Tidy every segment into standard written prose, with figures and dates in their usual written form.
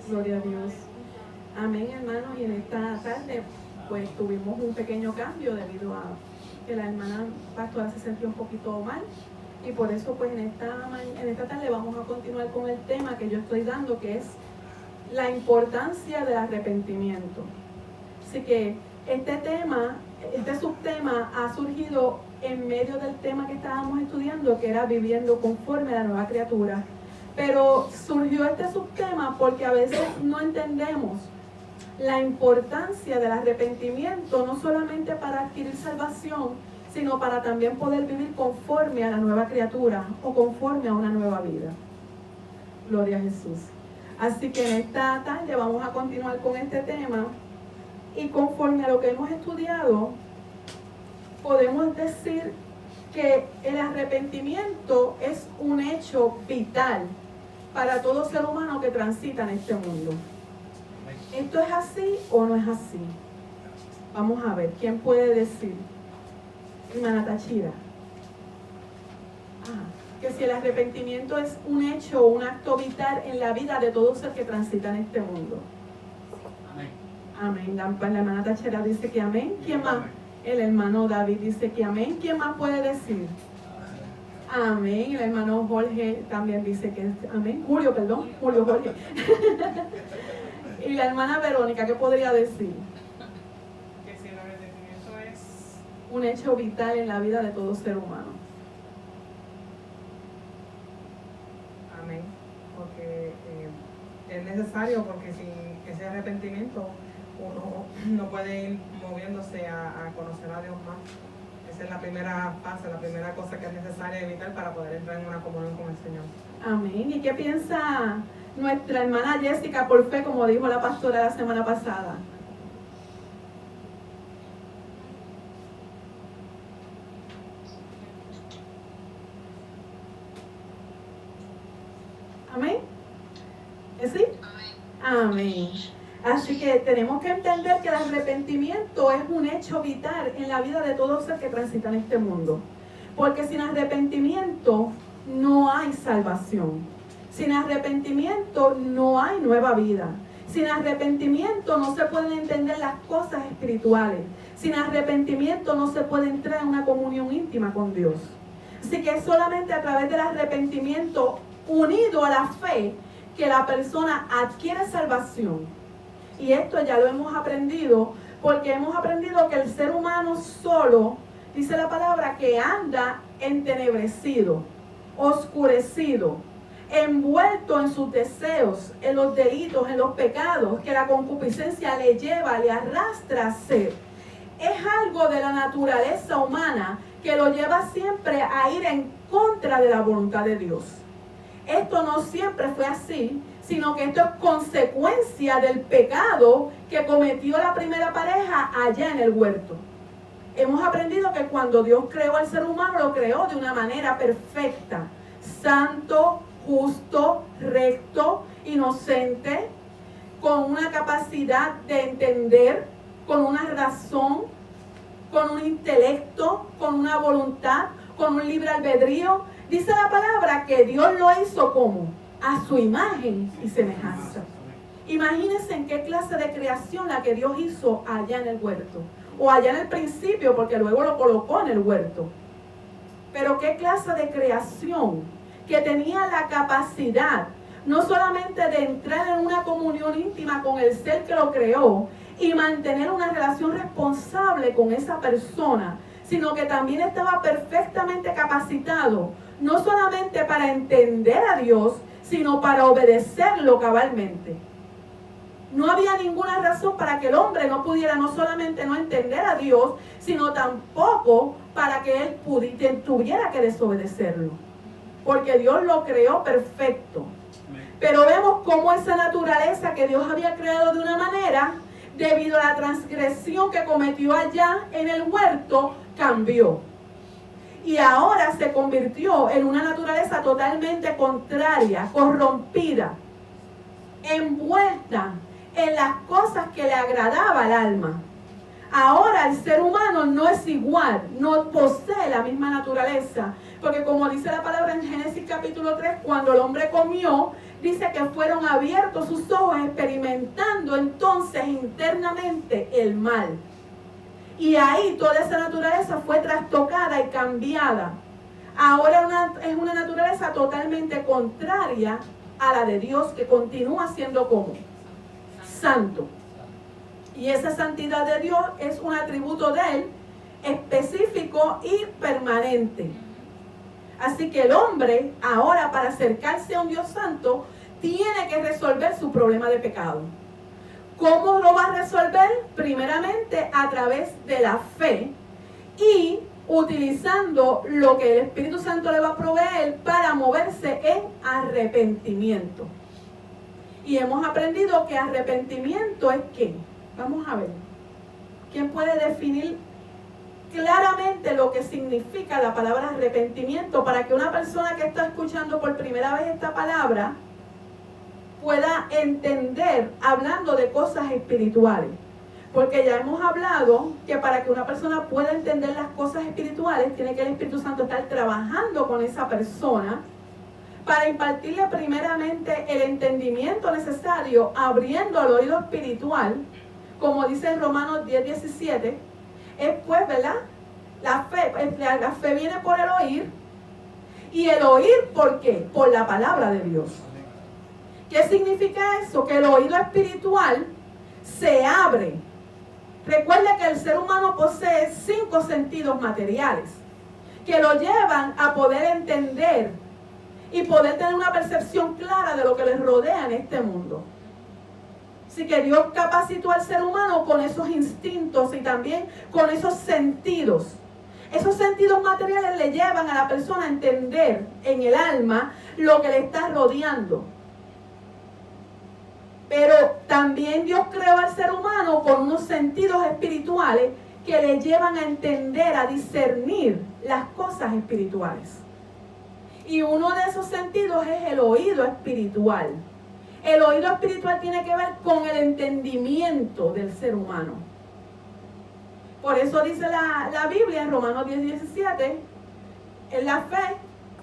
Gloria a Dios. Amén, hermanos. Y en esta tarde, pues tuvimos un pequeño cambio debido a que la hermana pastora se sentía un poquito mal. Y por eso, pues en esta tarde vamos a continuar con el tema que yo estoy dando, que es la importancia del arrepentimiento. Así que este subtema ha surgido en medio del tema que estábamos estudiando, que era viviendo conforme a la nueva criatura. Pero surgió este subtema porque a veces no entendemos la importancia del arrepentimiento, no solamente para adquirir salvación, sino para también poder vivir conforme a la nueva criatura o conforme a una nueva vida. Gloria a Jesús. Así que en esta tarde vamos a continuar con este tema y conforme a lo que hemos estudiado, podemos decir que el arrepentimiento es un hecho vital para todo ser humano que transita en este mundo. ¿Esto es así o no es así? Vamos a ver, ¿quién puede decir? Hermana Tachira. Que si el arrepentimiento es un hecho o un acto vital en la vida de todo ser que transita en este mundo. Amén. La hermana Tachira dice que amén. ¿Quién más? El hermano David dice que amén. ¿Quién más puede decir? Amén. El hermano Jorge también dice que amén. Julio Jorge. Y la hermana Verónica, ¿qué podría decir? Que si el arrepentimiento es un hecho vital en la vida de todo ser humano. amén, porque es necesario, porque sin ese arrepentimiento uno no puede ir moviéndose a conocer a Dios más. Esa es la primera fase, la primera cosa que es necesaria evitar para poder entrar en una comunión con el Señor. Amén. ¿Y qué piensa nuestra hermana Jessica por fe, como dijo la pastora la semana pasada? Amén. ¿Es sí? Amén. Así que tenemos que entender que el arrepentimiento es un hecho vital en la vida de todo ser que transita en este mundo. Porque sin arrepentimiento no hay salvación. Sin arrepentimiento no hay nueva vida. Sin arrepentimiento no se pueden entender las cosas espirituales. Sin arrepentimiento no se puede entrar en una comunión íntima con Dios. Así que es solamente a través del arrepentimiento unido a la fe que la persona adquiere salvación. Y esto ya lo hemos aprendido, porque hemos aprendido que el ser humano solo, dice la palabra, que anda entenebrecido, oscurecido, envuelto en sus deseos, en los delitos, en los pecados, que la concupiscencia le lleva, le arrastra a hacer. Es algo de la naturaleza humana que lo lleva siempre a ir en contra de la voluntad de Dios. Esto no siempre fue así, sino que esto es consecuencia del pecado que cometió la primera pareja allá en el huerto. Hemos aprendido que cuando Dios creó al ser humano, lo creó de una manera perfecta, santo, justo, recto, inocente, con una capacidad de entender, con una razón, con un intelecto, con una voluntad, con un libre albedrío. Dice la palabra que Dios lo hizo como a su imagen y semejanza. Imagínense en qué clase de creación la que Dios hizo allá en el huerto, o allá en el principio, porque luego lo colocó en el huerto. Pero qué clase de creación que tenía la capacidad no solamente de entrar en una comunión íntima con el ser que lo creó y mantener una relación responsable con esa persona, sino que también estaba perfectamente capacitado no solamente para entender a Dios, sino para obedecerlo cabalmente. No había ninguna razón para que el hombre no pudiera no solamente no entender a Dios, sino tampoco para que él tuviera que desobedecerlo. Porque Dios lo creó perfecto. Pero vemos cómo esa naturaleza que Dios había creado de una manera, debido a la transgresión que cometió allá en el huerto, cambió. Y ahora se convirtió en una naturaleza totalmente contraria, corrompida, envuelta en las cosas que le agradaba al alma. Ahora el ser humano no es igual, no posee la misma naturaleza, porque como dice la palabra en Génesis capítulo 3, cuando el hombre comió, dice que fueron abiertos sus ojos, experimentando entonces internamente el mal. Y ahí toda esa naturaleza fue trastocada y cambiada. Ahora es una naturaleza totalmente contraria a la de Dios, que continúa siendo como santo. Y esa santidad de Dios es un atributo de Él específico y permanente. Así que el hombre ahora, para acercarse a un Dios santo, tiene que resolver su problema de pecado. ¿Cómo lo va a resolver? Primeramente a través de la fe y utilizando lo que el Espíritu Santo le va a proveer para moverse en arrepentimiento. Y hemos aprendido que arrepentimiento es ¿qué? Vamos a ver. ¿Quién puede definir claramente lo que significa la palabra arrepentimiento para que una persona que está escuchando por primera vez esta palabra pueda entender, hablando de cosas espirituales? Porque ya hemos hablado que para que una persona pueda entender las cosas espirituales, tiene que el Espíritu Santo estar trabajando con esa persona para impartirle primeramente el entendimiento necesario, abriendo el oído espiritual, como dice en Romanos 10:17. Es pues, ¿verdad? La fe viene por el oír. ¿Y el oír por qué? Por la palabra de Dios. ¿Qué significa eso? Que el oído espiritual se abre. Recuerde que el ser humano posee 5 sentidos materiales que lo llevan a poder entender y poder tener una percepción clara de lo que les rodea en este mundo. Así que Dios capacitó al ser humano con esos instintos y también con esos sentidos. Esos sentidos materiales le llevan a la persona a entender en el alma lo que le está rodeando. Pero también Dios creó al ser humano con unos sentidos espirituales que le llevan a entender, a discernir las cosas espirituales. Y uno de esos sentidos es el oído espiritual. El oído espiritual tiene que ver con el entendimiento del ser humano. Por eso dice la Biblia en Romanos 10:17, en la fe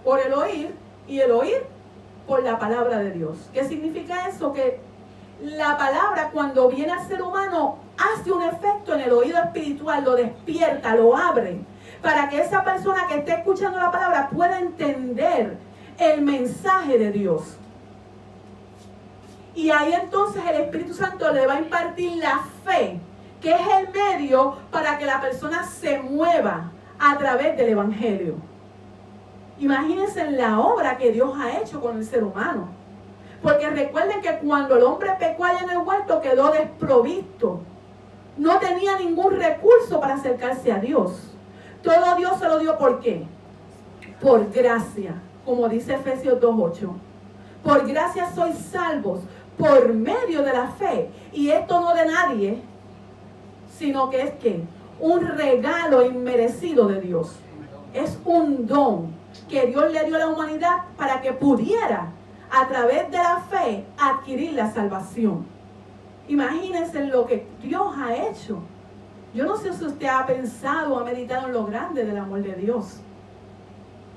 por el oír y el oír por la palabra de Dios. ¿Qué significa eso? Que la palabra, cuando viene al ser humano, hace un efecto en el oído espiritual, lo despierta, lo abre, para que esa persona que esté escuchando la palabra pueda entender el mensaje de Dios. Y ahí entonces el Espíritu Santo le va a impartir la fe, que es el medio para que la persona se mueva a través del Evangelio. Imagínense la obra que Dios ha hecho con el ser humano. Porque recuerden que cuando el hombre pecó allá en el huerto, quedó desprovisto. No tenía ningún recurso para acercarse a Dios. Todo Dios se lo dio, ¿por qué? Por gracia, como dice Efesios 2:8. Por gracia sois salvos por medio de la fe. Y esto no de nadie, sino que es que un regalo inmerecido de Dios. Es un don que Dios le dio a la humanidad para que pudiera, a través de la fe, adquirir la salvación. Imagínense lo que Dios ha hecho. Yo no sé si usted ha pensado o ha meditado en lo grande del amor de Dios.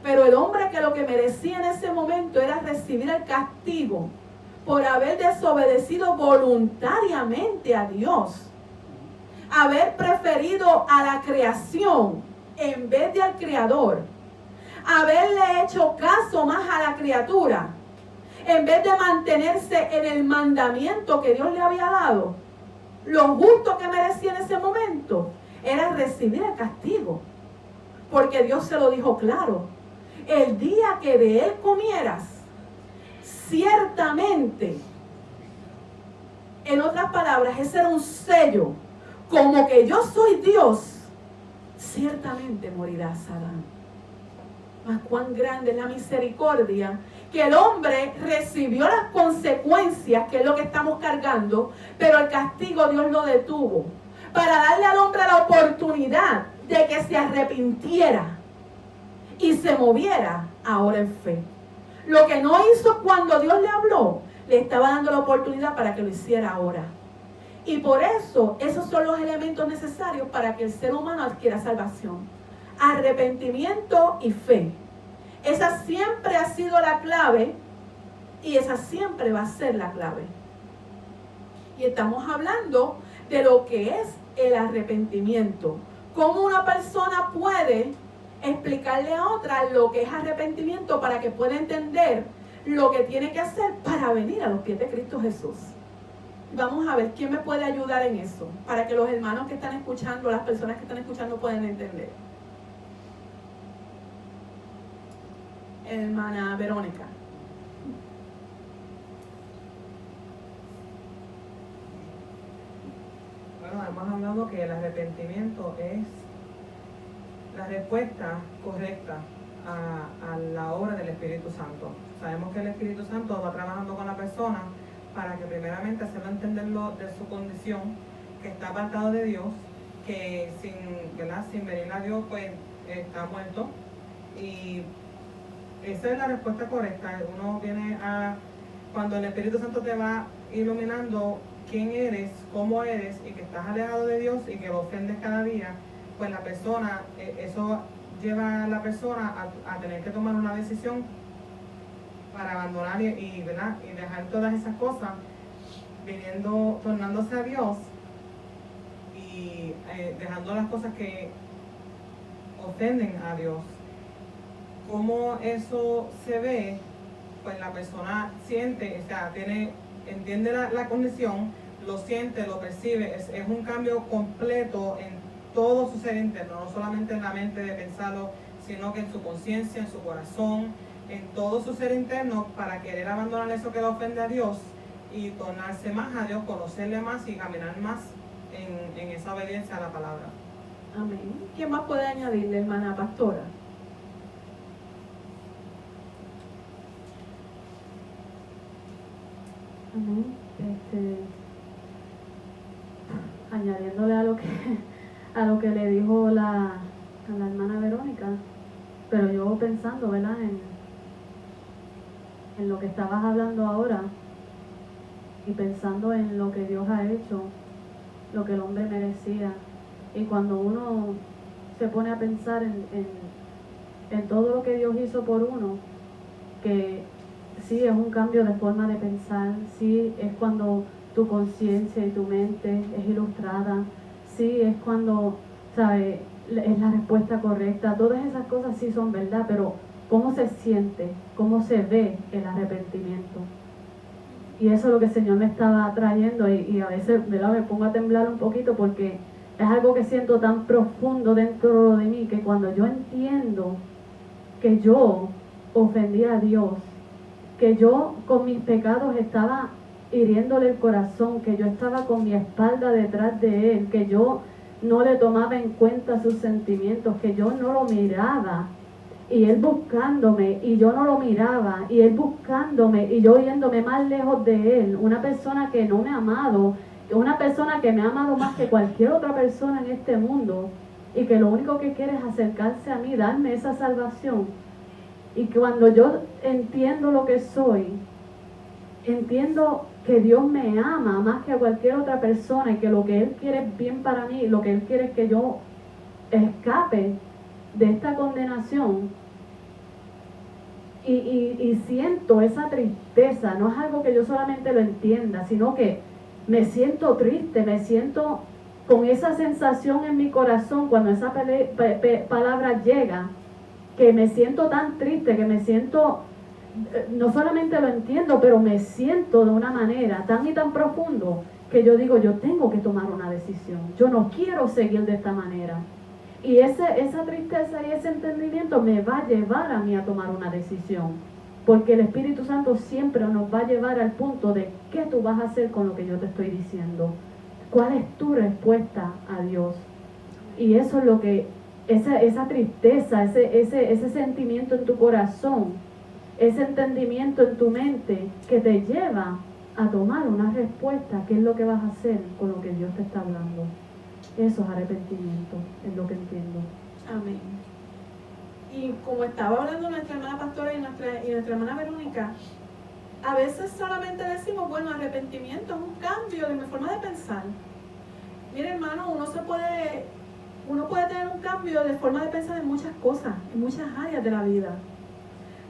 Pero el hombre que lo que merecía en ese momento era recibir el castigo por haber desobedecido voluntariamente a Dios, haber preferido a la creación en vez de al Creador, haberle hecho caso más a la criatura, en vez de mantenerse en el mandamiento que Dios le había dado. Lo justo que merecía en ese momento era recibir el castigo, porque Dios se lo dijo claro: el día que de él comieras, ciertamente, en otras palabras, ese era un sello, como que yo soy Dios, ciertamente morirás, Adán. Mas cuán grande es la misericordia, que el hombre recibió las consecuencias, que es lo que estamos cargando, pero el castigo Dios lo detuvo, para darle al hombre la oportunidad de que se arrepintiera y se moviera ahora en fe. Lo que no hizo cuando Dios le habló, le estaba dando la oportunidad para que lo hiciera ahora. Y por eso, esos son los elementos necesarios para que el ser humano adquiera salvación: arrepentimiento y fe. Esa siempre ha sido la clave Y esa siempre va a ser la clave. Y estamos hablando de lo que es el arrepentimiento. Cómo una persona puede explicarle a otra lo que es arrepentimiento para que pueda entender lo que tiene que hacer para venir a los pies de Cristo Jesús. Vamos a ver quién me puede ayudar en eso, para que los hermanos que están escuchando, las personas que están escuchando puedan entender. Hermana Verónica. Bueno, hemos hablado que el arrepentimiento es la respuesta correcta a la obra del Espíritu Santo. Sabemos que el Espíritu Santo va trabajando con la persona para que primeramente hacerlo entenderlo de su condición, que está apartado de Dios, que sin venir a Dios pues está muerto. Y esa es la respuesta correcta. Uno viene cuando el Espíritu Santo te va iluminando quién eres, cómo eres, y que estás alejado de Dios y que lo ofendes cada día, pues la persona, eso lleva a la persona a tener que tomar una decisión para abandonar y dejar todas esas cosas, tornándose a Dios y dejando las cosas que ofenden a Dios. ¿Cómo eso se ve? Pues la persona siente, o sea, entiende la condición, lo siente, lo percibe, es un cambio completo en todo su ser interno, no solamente en la mente de pensarlo, sino que en su conciencia, en su corazón, en todo su ser interno, para querer abandonar eso que le ofende a Dios y tornarse más a Dios, conocerle más y caminar más en esa obediencia a la palabra. Amén. ¿Quién más puede añadirle, hermana pastora? Amén. Añadiéndole a lo que le dijo a la hermana Verónica, pero yo pensando, ¿verdad?, en lo que estabas hablando ahora y pensando en lo que Dios ha hecho, lo que el hombre merecía, y cuando uno se pone a pensar en todo lo que Dios hizo por uno, que sí es un cambio de forma de pensar, sí es cuando tu conciencia y tu mente es ilustrada, sí es cuando, ¿sabes?, es la respuesta correcta. Todas esas cosas sí son verdad, pero ¿cómo se siente? ¿Cómo se ve el arrepentimiento? Y eso es lo que el Señor me estaba trayendo, y a veces, ¿verdad?, me pongo a temblar un poquito porque es algo que siento tan profundo dentro de mí, que cuando yo entiendo que yo ofendí a Dios, que yo con mis pecados estaba hiriéndole el corazón, que yo estaba con mi espalda detrás de Él, que yo no le tomaba en cuenta sus sentimientos, que yo no lo miraba, y Él buscándome y yo no lo miraba, y Él buscándome y yo yéndome más lejos de Él, una persona que no me ha amado, una persona que me ha amado más que cualquier otra persona en este mundo, y que lo único que quiere es acercarse a mí, darme esa salvación. Y cuando yo entiendo lo que soy, entiendo que Dios me ama más que a cualquier otra persona, y que lo que Él quiere es bien para mí, lo que Él quiere es que yo escape de esta condenación, y siento esa tristeza. No es algo que yo solamente lo entienda, sino que me siento triste, me siento con esa sensación en mi corazón cuando esa palabra llega, que me siento tan triste, que me siento, no solamente lo entiendo, pero me siento de una manera tan y tan profundo, que yo digo, yo tengo que tomar una decisión, yo no quiero seguir de esta manera. Y esa tristeza y ese entendimiento me va a llevar a mí a tomar una decisión, porque el Espíritu Santo siempre nos va a llevar al punto de qué tú vas a hacer con lo que yo te estoy diciendo, cuál es tu respuesta a Dios. Y eso es lo que, esa tristeza, ese sentimiento en tu corazón, ese entendimiento en tu mente, que te lleva a tomar una respuesta, qué es lo que vas a hacer con lo que Dios te está hablando. Eso es arrepentimiento, es lo que entiendo. Amén. Y como estaba hablando nuestra hermana pastora y nuestra hermana Verónica, a veces solamente decimos, bueno, arrepentimiento es un cambio de mi forma de pensar. Mire, hermano, uno puede tener un cambio de forma de pensar en muchas cosas, en muchas áreas de la vida.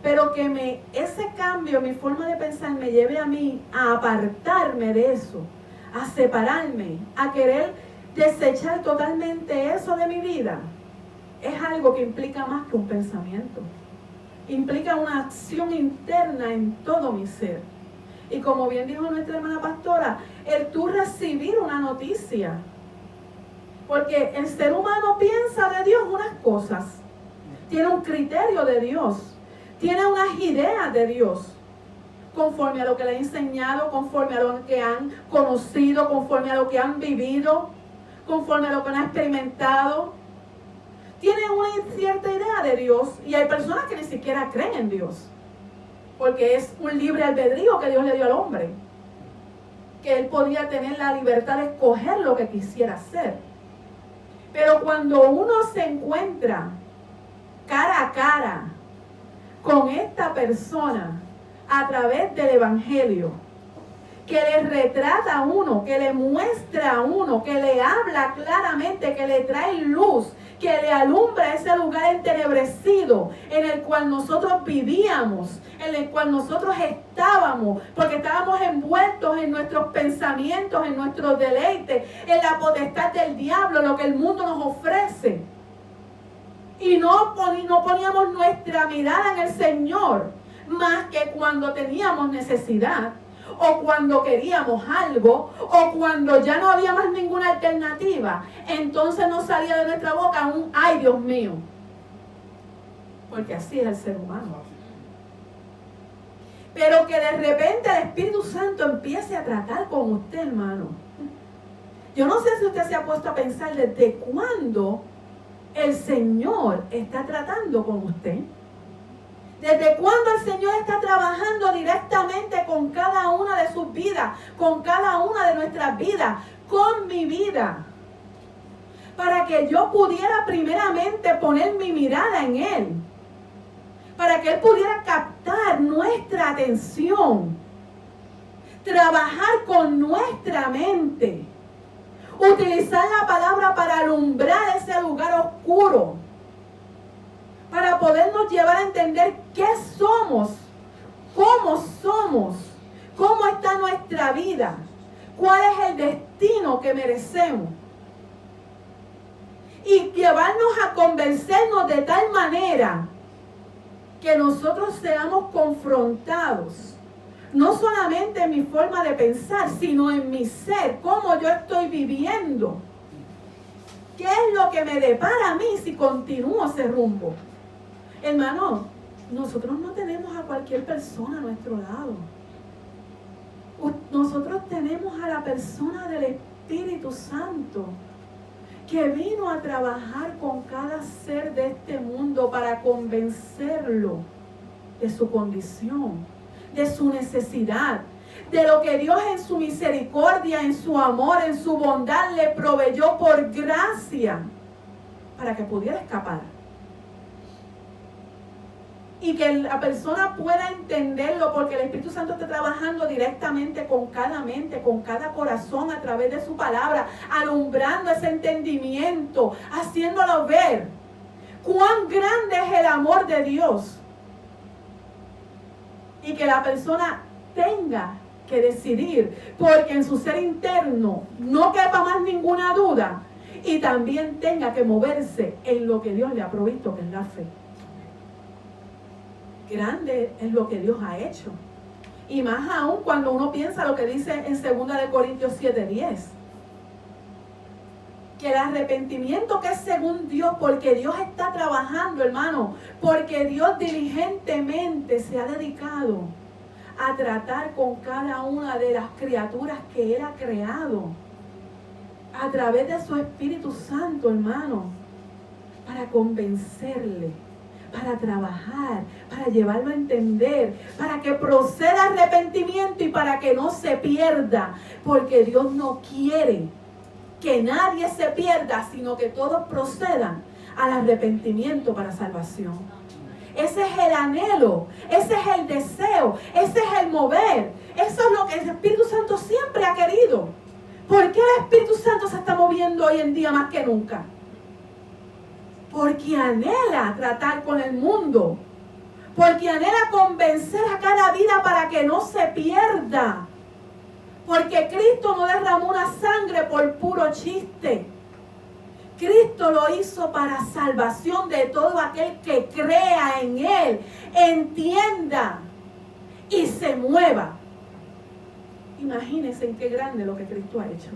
pero que ese cambio, mi forma de pensar, me lleve a mí a apartarme de eso, a separarme, a querer desechar totalmente eso de mi vida, es algo que implica más que un pensamiento. Implica una acción interna en todo mi ser. Y como bien dijo nuestra hermana pastora, el tú recibir una noticia. Porque el ser humano piensa de Dios unas cosas, tiene un criterio de Dios, tiene unas ideas de Dios, conforme a lo que le he enseñado, conforme a lo que han conocido, conforme a lo que han vivido, conforme a lo que han experimentado. Tiene una cierta idea de Dios y hay personas que ni siquiera creen en Dios, porque es un libre albedrío que Dios le dio al hombre, que él podía tener la libertad de escoger lo que quisiera hacer. Pero cuando uno se encuentra cara a cara con esta persona a través del Evangelio, que le retrata a uno, que le muestra a uno, que le habla claramente, que le trae luz, que le alumbra ese lugar entenebrecido en el cual nosotros vivíamos, en el cual nosotros estábamos, porque estábamos envueltos en nuestros pensamientos, en nuestros deleites, en la potestad del diablo, lo que el mundo nos ofrece. Y no poníamos nuestra mirada en el Señor, más que cuando teníamos necesidad, o cuando queríamos algo, o cuando ya no había más ninguna alternativa. Entonces nos salía de nuestra boca un "ay, Dios mío", porque así es el ser humano. Pero que de repente el Espíritu Santo empiece a tratar con usted, hermano. Yo no sé si usted se ha puesto a pensar desde cuándo el Señor está tratando con usted. ¿Desde cuándo el Señor está trabajando directamente con cada una de sus vidas, con cada una de nuestras vidas, con mi vida? Para que yo pudiera primeramente poner mi mirada en Él. Para que Él pudiera captar nuestra atención. Trabajar con nuestra mente. Utilizar la palabra para alumbrar ese lugar oscuro. Para podernos llevar a entender qué somos, cómo está nuestra vida, cuál es el destino que merecemos. Y llevarnos a convencernos de tal manera que nosotros seamos confrontados, no solamente en mi forma de pensar, sino en mi ser, cómo yo estoy viviendo. ¿Qué es lo que me depara a mí si continúo ese rumbo? Hermano, nosotros no tenemos a cualquier persona a nuestro lado. Nosotros tenemos a la persona del Espíritu Santo, que vino a trabajar con cada ser de este mundo para convencerlo de su condición, de su necesidad, de lo que Dios en su misericordia, en su amor, en su bondad le proveyó por gracia para que pudiera escapar. Y que la persona pueda entenderlo, porque el Espíritu Santo está trabajando directamente con cada mente, con cada corazón, a través de su palabra, alumbrando ese entendimiento, haciéndolo ver cuán grande es el amor de Dios. Y que la persona tenga que decidir, porque en su ser interno no quepa más ninguna duda, y también tenga que moverse en lo que Dios le ha provisto, que es la fe. Grande es lo que Dios ha hecho. Y más aún cuando uno piensa lo que dice en 2 Corintios 7:10. Que el arrepentimiento que es según Dios, porque Dios está trabajando, hermano, porque Dios diligentemente se ha dedicado a tratar con cada una de las criaturas que Él ha creado. A través de su Espíritu Santo, hermano, para convencerle, para trabajar, para llevarlo a entender, para que proceda arrepentimiento y para que no se pierda, porque Dios no quiere que nadie se pierda, sino que todos procedan al arrepentimiento para salvación. Ese es el anhelo, ese es el deseo, ese es el mover, eso es lo que el Espíritu Santo siempre ha querido. ¿Por qué el Espíritu Santo se está moviendo hoy en día más que nunca? Porque anhela tratar con el mundo, porque anhela convencer a cada vida para que no se pierda. Porque Cristo no derramó una sangre por puro chiste. Cristo lo hizo para salvación de todo aquel que crea en Él, entienda y se mueva. Imagínense en qué grande lo que Cristo ha hecho.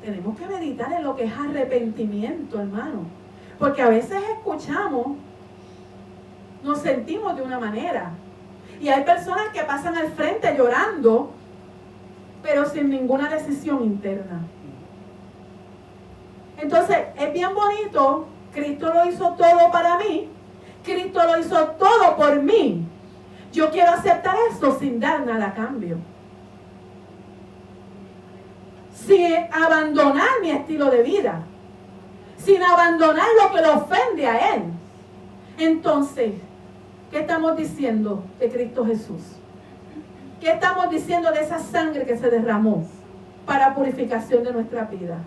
Tenemos que meditar en lo que es arrepentimiento, hermano. Porque a veces escuchamos, nos sentimos de una manera. Y hay personas que pasan al frente llorando, pero sin ninguna decisión interna. Entonces, es bien bonito. Cristo lo hizo todo para mí. Cristo lo hizo todo por mí. Yo quiero aceptar eso sin dar nada a cambio. Sin abandonar mi estilo de vida. Sin abandonar lo que le ofende a Él. Entonces, ¿qué estamos diciendo de Cristo Jesús? ¿Qué estamos diciendo de esa sangre que se derramó para purificación de nuestra vida?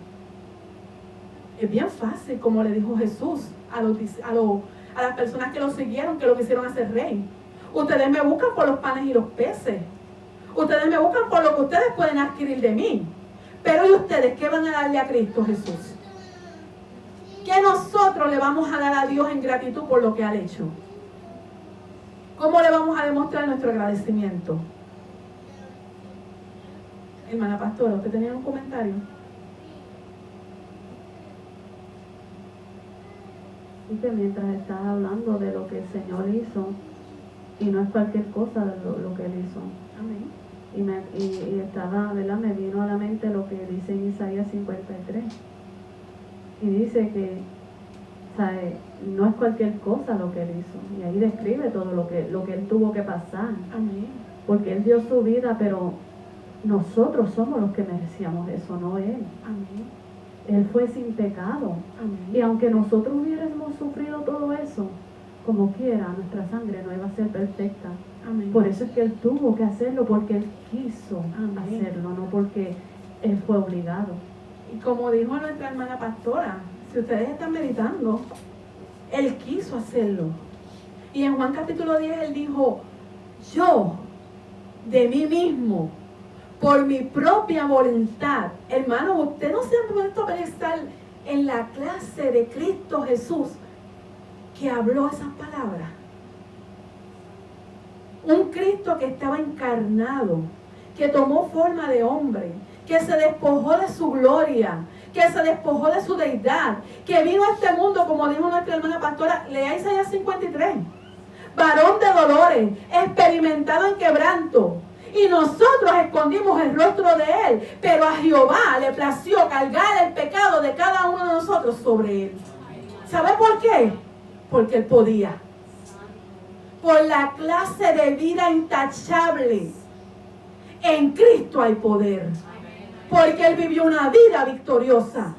Es bien fácil, como le dijo Jesús a las personas que lo siguieron, que lo quisieron hacer rey. Ustedes me buscan por los panes y los peces. Ustedes me buscan por lo que ustedes pueden adquirir de mí. Pero ¿y ustedes qué van a darle a Cristo Jesús? ¿Qué nosotros le vamos a dar a Dios en gratitud por lo que ha hecho? ¿Cómo le vamos a demostrar nuestro agradecimiento? Hermana pastora, ¿usted tenía un comentario? Y que mientras estás hablando de lo que el Señor hizo, y no es cualquier cosa lo que Él hizo. Amén. Y estaba, ¿verdad? Me vino a la mente lo que dice en Isaías 53. Y dice que, ¿sabe? No es cualquier cosa lo que Él hizo. Y ahí describe todo lo que Él tuvo que pasar. Amén. Porque Él dio su vida, pero nosotros somos los que merecíamos eso, no Él. Amén. Él fue sin pecado. Amén. Y aunque nosotros hubiéramos sufrido todo eso, como quiera, nuestra sangre no iba a ser perfecta. Amén. Por eso es que Él tuvo que hacerlo, porque Él quiso Amén. hacerlo, no porque Él fue obligado. Y como dijo nuestra hermana pastora, si ustedes están meditando, Él quiso hacerlo. Y en Juan capítulo 10 Él dijo, yo, de mí mismo, por mi propia voluntad. Hermano, usted no se ha puesto a pensar en la clase de Cristo Jesús que habló esas palabras. Un Cristo que estaba encarnado, que tomó forma de hombre, que se despojó de su gloria, que se despojó de su deidad, que vino a este mundo, como dijo nuestra hermana pastora, lea Isaías 53, varón de dolores, experimentado en quebranto, y nosotros escondimos el rostro de Él, pero a Jehová le plació cargar el pecado de cada uno de nosotros sobre Él. ¿Sabe por qué? Porque Él podía. Por la clase de vida intachable. En Cristo hay poder. Porque Él vivió una vida victoriosa.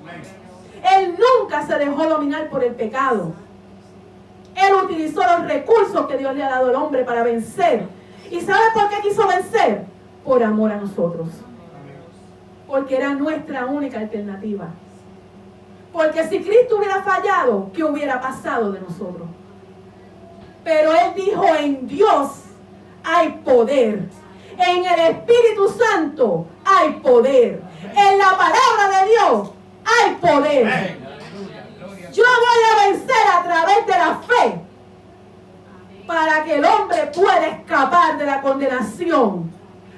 Él nunca se dejó dominar por el pecado. Él utilizó los recursos que Dios le ha dado al hombre para vencer. ¿Y sabe por qué quiso vencer? Por amor a nosotros. Porque era nuestra única alternativa. Porque si Cristo hubiera fallado, ¿qué hubiera pasado de nosotros? Pero Él dijo, en Dios hay poder. En el Espíritu Santo hay poder. En la palabra de Dios hay poder. Yo voy a vencer a través de la fe, para que el hombre pueda escapar de la condenación.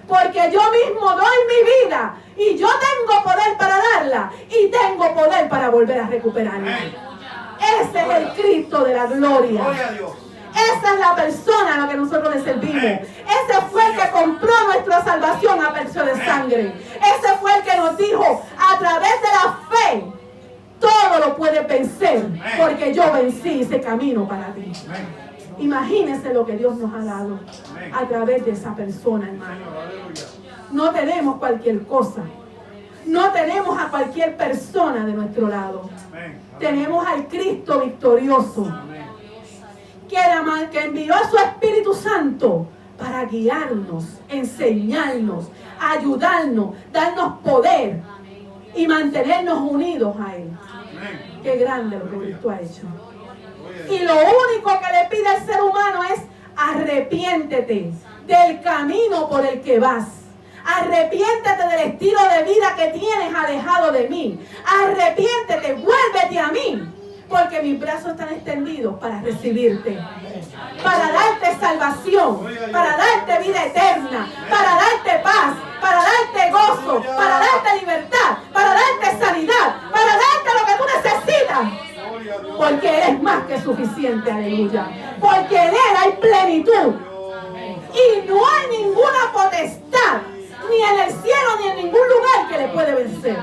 Porque yo mismo doy mi vida y yo tengo poder para darla y tengo poder para volver a recuperarla. Ese es el Cristo de la gloria. Esa es la persona a la que nosotros le servimos. Ese fue el que compró nuestra salvación a precio de sangre. Ese fue el que nos dijo, a través de la fe, todo lo puedes vencer, porque yo vencí ese camino para ti. Imagínense lo que Dios nos ha dado a través de esa persona, hermano. No tenemos cualquier cosa. No tenemos a cualquier persona de nuestro lado. Tenemos al Cristo victorioso, que envió a su Espíritu Santo para guiarnos, enseñarnos, ayudarnos, darnos poder y mantenernos unidos a Él. Qué grande lo que Cristo ha hecho. Y lo único que le pide al ser humano es: arrepiéntete del camino por el que vas. Arrepiéntete del estilo de vida que tienes alejado de mí. Arrepiéntete, vuélvete a mí. Porque mis brazos están extendidos para recibirte, para darte salvación, para darte vida eterna, para darte paz, para darte gozo, para darte libertad, para darte sanidad, para darte lo que tú necesitas. Porque Él es más que suficiente, aleluya. Porque en Él hay plenitud. Y no hay ninguna potestad, ni en el cielo ni en ningún lugar, que le puede vencer.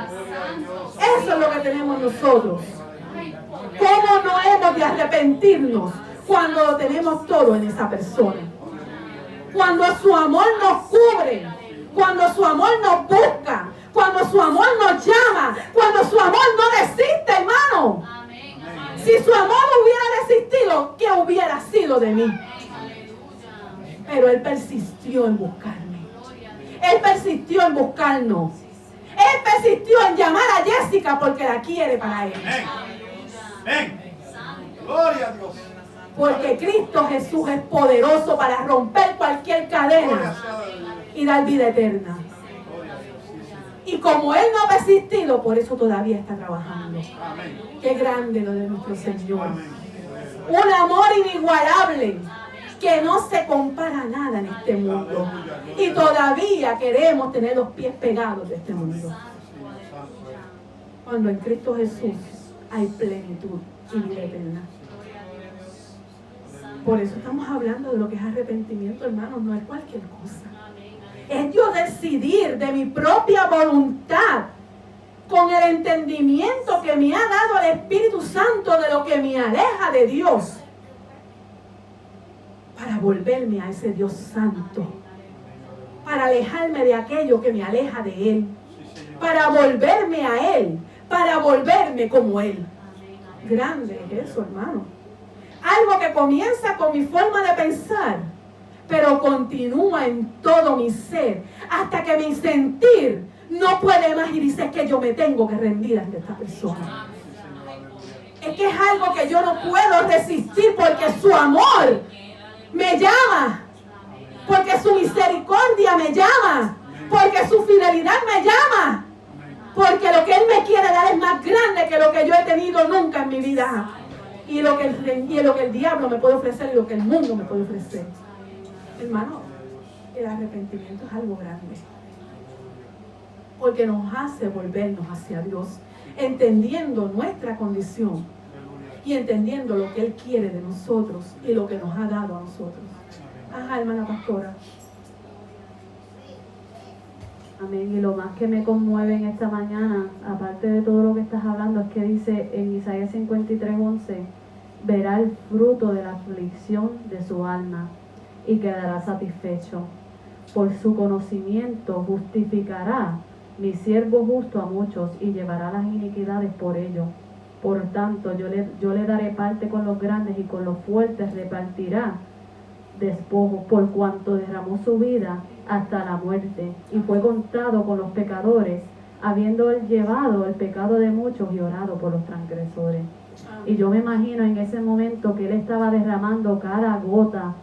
Eso es lo que tenemos nosotros. ¿Cómo no hemos de arrepentirnos cuando lo tenemos todo en esa persona? Cuando su amor nos cubre, cuando su amor nos busca, cuando su amor nos llama, cuando su amor no desiste, hermano. Si su amor hubiera desistido, ¿qué hubiera sido de mí? Pero Él persistió en buscarme. Él persistió en buscarnos. Él persistió en llamar a Jessica porque la quiere para Él. Amén. Gloria a Dios. Porque Cristo Jesús es poderoso para romper cualquier cadena y dar vida eterna. Y como Él no ha persistido, por eso todavía está trabajando. Qué grande lo de nuestro Señor. Un amor inigualable que no se compara a nada en este mundo. Y todavía queremos tener los pies pegados de este mundo. Cuando en Cristo Jesús hay plenitud y vida eterna. Por eso estamos hablando de lo que es arrepentimiento, hermanos. No es cualquier cosa. Es yo decidir de mi propia voluntad, con el entendimiento que me ha dado el Espíritu Santo de lo que me aleja de Dios, para volverme a ese Dios santo, para alejarme de aquello que me aleja de Él, para volverme a Él, para volverme como Él. Grande es eso, hermano. Algo que comienza con mi forma de pensar, pero continúa en todo mi ser, hasta que mi sentir no puede más y dice que yo me tengo que rendir ante esta persona. Es que es algo que yo no puedo resistir, porque su amor me llama, porque su misericordia me llama, porque su fidelidad me llama, porque lo que Él me quiere dar es más grande que lo que yo he tenido nunca en mi vida, y lo que el diablo me puede ofrecer y lo que el mundo me puede ofrecer. Hermano, el arrepentimiento es algo grande, porque nos hace volvernos hacia Dios, entendiendo nuestra condición y entendiendo lo que Él quiere de nosotros y lo que nos ha dado a nosotros. Ajá, hermana pastora. Amén. Y lo más que me conmueve en esta mañana, aparte de todo lo que estás hablando, es que dice en Isaías 53:11, verá el fruto de la aflicción de su alma y quedará satisfecho. Por su conocimiento justificará mi siervo justo a muchos y llevará las iniquidades por ello. Por tanto, yo le daré parte con los grandes y con los fuertes repartirá despojos, por cuanto derramó su vida hasta la muerte y fue contado con los pecadores, habiendo él llevado el pecado de muchos y orado por los transgresores. Y yo me imagino en ese momento que él estaba derramando cada gota,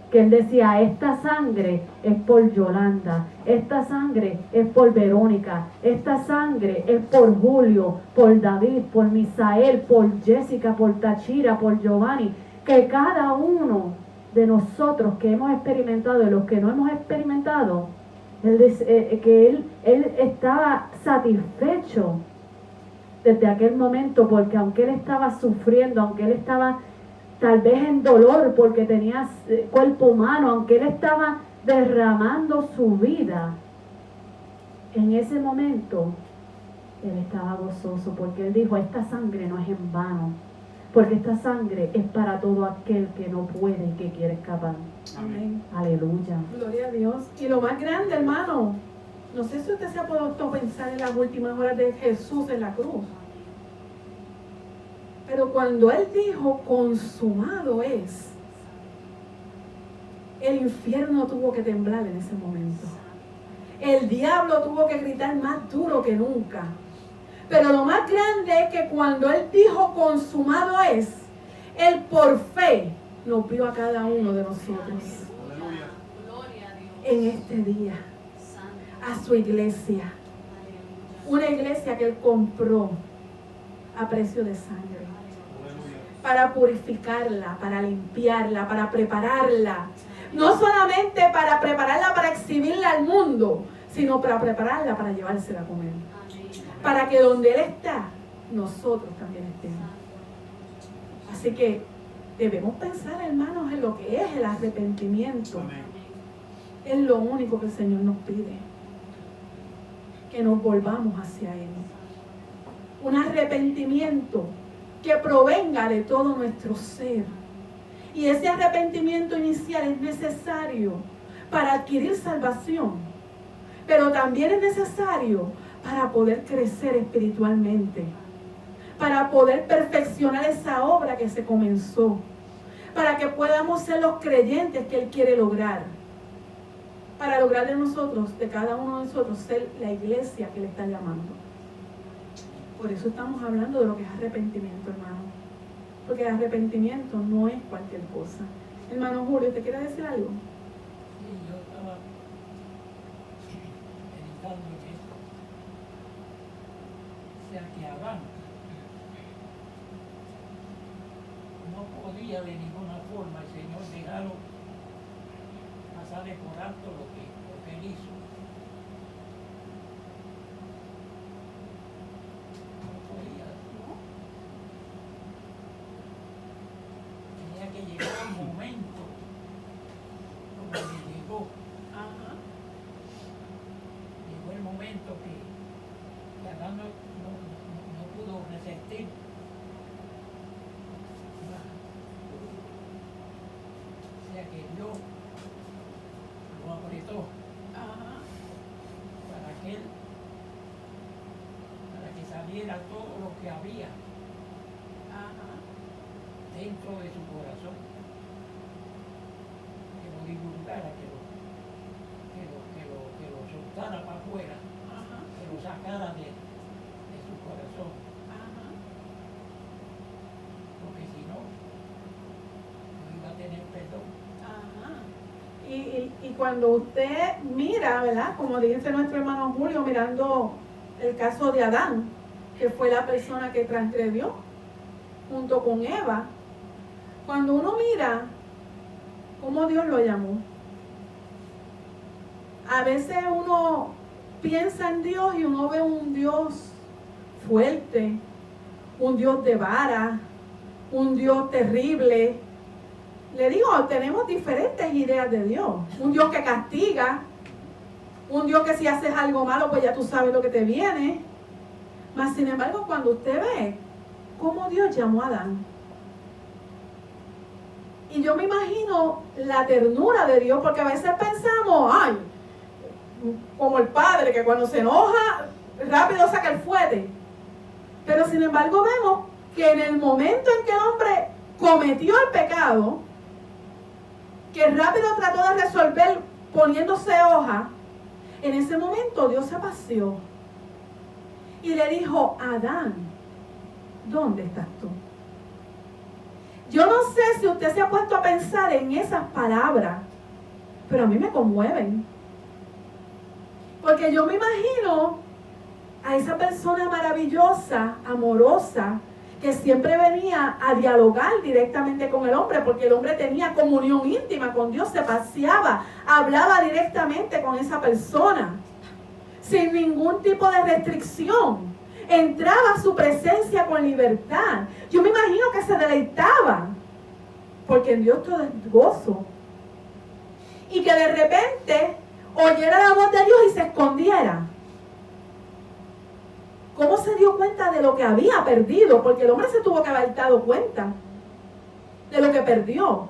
que él decía, esta sangre es por Yolanda, esta sangre es por Verónica, esta sangre es por Julio, por David, por Misael, por Jessica, por Tachira, por Giovanni, que cada uno de nosotros que hemos experimentado y los que no hemos experimentado, que él estaba satisfecho desde aquel momento, porque aunque él estaba sufriendo, aunque él estaba tal vez en dolor porque tenía cuerpo humano, aunque él estaba derramando su vida, en ese momento él estaba gozoso, porque él dijo, esta sangre no es en vano, porque esta sangre es para todo aquel que no puede y que quiere escapar. Amén. Aleluya. Gloria a Dios. Y lo más grande, hermano, no sé si usted se ha podido pensar en las últimas horas de Jesús en la cruz, pero cuando Él dijo, consumado es, el infierno tuvo que temblar en ese momento. El diablo tuvo que gritar más duro que nunca. Pero lo más grande es que cuando Él dijo, consumado es, Él por fe nos vio a cada uno de nosotros Aleluya. en este día, a su iglesia. Una iglesia que Él compró a precio de sangre. Aleluya. Para purificarla, para limpiarla, para prepararla. No solamente para prepararla para exhibirla al mundo, sino para prepararla para llevársela con Él. Para que donde Él está, nosotros también estemos. Así que debemos pensar, hermanos, en lo que es el arrepentimiento. Amén. Es lo único que el Señor nos pide. Que nos volvamos hacia Él. Un arrepentimiento que provenga de todo nuestro ser. Y ese arrepentimiento inicial es necesario para adquirir salvación. Pero también es necesario para poder crecer espiritualmente. Para poder perfeccionar esa obra que se comenzó. Para que podamos ser los creyentes que Él quiere lograr. Para lograr de nosotros, de cada uno de nosotros, ser la iglesia que Él está llamando. Por eso estamos hablando de lo que es arrepentimiento, hermano. Porque el arrepentimiento no es cualquier cosa. Hermano Julio, ¿te quiere decir algo? Sí, yo estaba meditando en esto. O sea que Adán no podía de ninguna forma el Señor dejarlo pasar por alto lo que él hizo. No podía. Tenía que llegar un momento como le llegó. Llegó el momento que Adán no pudo resistir. O sea que Dios lo apretó para que saliera todo lo que había dentro de su corazón, que lo divulgara, que lo soltara para afuera, que lo sacara de su corazón, porque si no iba a tener perdón. Y cuando usted mira, ¿verdad? Como dice nuestro hermano Julio, mirando el caso de Adán, que fue la persona que transgredió junto con Eva, cuando uno mira cómo Dios lo llamó, a veces uno piensa en Dios y uno ve un Dios fuerte, un Dios de vara, un Dios terrible. Le digo, tenemos diferentes ideas de Dios. Un Dios que castiga, un Dios que si haces algo malo, pues ya tú sabes lo que te viene. Mas sin embargo, cuando usted ve cómo Dios llamó a Adán, y yo me imagino la ternura de Dios, porque a veces pensamos, ay, como el padre que cuando se enoja, rápido saca el fuete. Pero sin embargo vemos que en el momento en que el hombre cometió el pecado, que rápido trató de resolver poniéndose hoja, en ese momento Dios se apació y le dijo, Adán, ¿dónde estás tú? Yo no sé si usted se ha puesto a pensar en esas palabras, pero a mí me conmueven. Porque yo me imagino a esa persona maravillosa, amorosa, que siempre venía a dialogar directamente con el hombre, porque el hombre tenía comunión íntima con Dios, se paseaba, hablaba directamente con esa persona, sin ningún tipo de restricción. Entraba a su presencia con libertad. Yo me imagino que se deleitaba, porque en Dios todo es gozo. Y que de repente oyera la voz de Dios y se escondiera. ¿Cómo se dio cuenta de lo que había perdido? Porque el hombre se tuvo que haber dado cuenta de lo que perdió.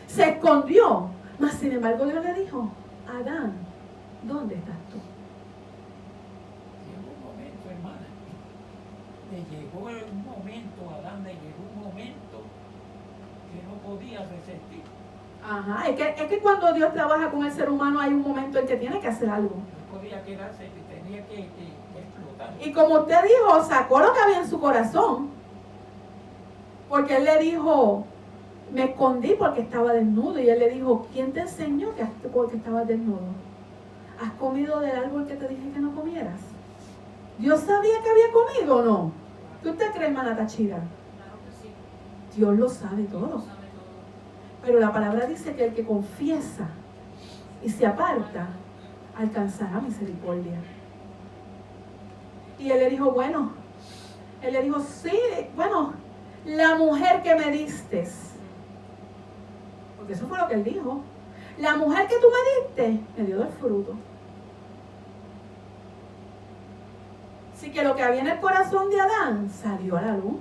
Se escondió. Mas sin embargo Dios le dijo, Adán, ¿dónde estás tú? Llegó un momento, hermana, llegó un momento, Adán le llegó un momento que no podía resistir. Ajá, es que cuando Dios trabaja con el ser humano hay un momento en que tiene que hacer algo. No podía quedarse, tenía que explotar. Y como usted dijo, sacó lo que había en su corazón. Porque él le dijo, me escondí porque estaba desnudo. Y él le dijo, ¿quién te enseñó que estabas desnudo? ¿Has comido del árbol que te dije que no comieras? ¿Dios sabía que había comido o no? ¿Qué usted cree, hermana Tachira? Dios lo sabe todo. Pero la palabra dice que el que confiesa y se aparta, alcanzará misericordia. Y él le dijo, bueno, sí, bueno, la mujer que me diste, porque eso fue lo que él dijo, la mujer que tú me diste, me dio del fruto. Así que lo que había en el corazón de Adán salió a la luz.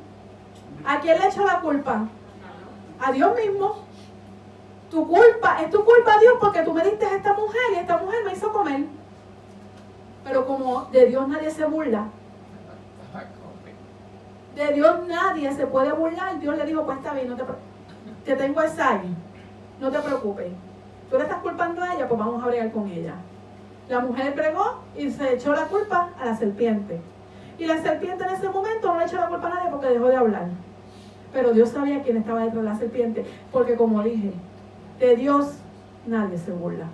¿A quién le echó la culpa? A Dios mismo. Tu culpa, es tu culpa, Dios, porque tú me diste a esta mujer y esta mujer me hizo comer. Pero como de Dios nadie se burla, de Dios nadie se puede burlar, Dios le dijo, pues está bien, te tengo el sayo, no te preocupes. Tú le estás culpando a ella, pues vamos a bregar con ella. La mujer pregó y se echó la culpa a la serpiente. Y la serpiente en ese momento no le echó la culpa a nadie porque dejó de hablar. Pero Dios sabía quién estaba detrás de la serpiente, porque como dije, de Dios nadie se burla.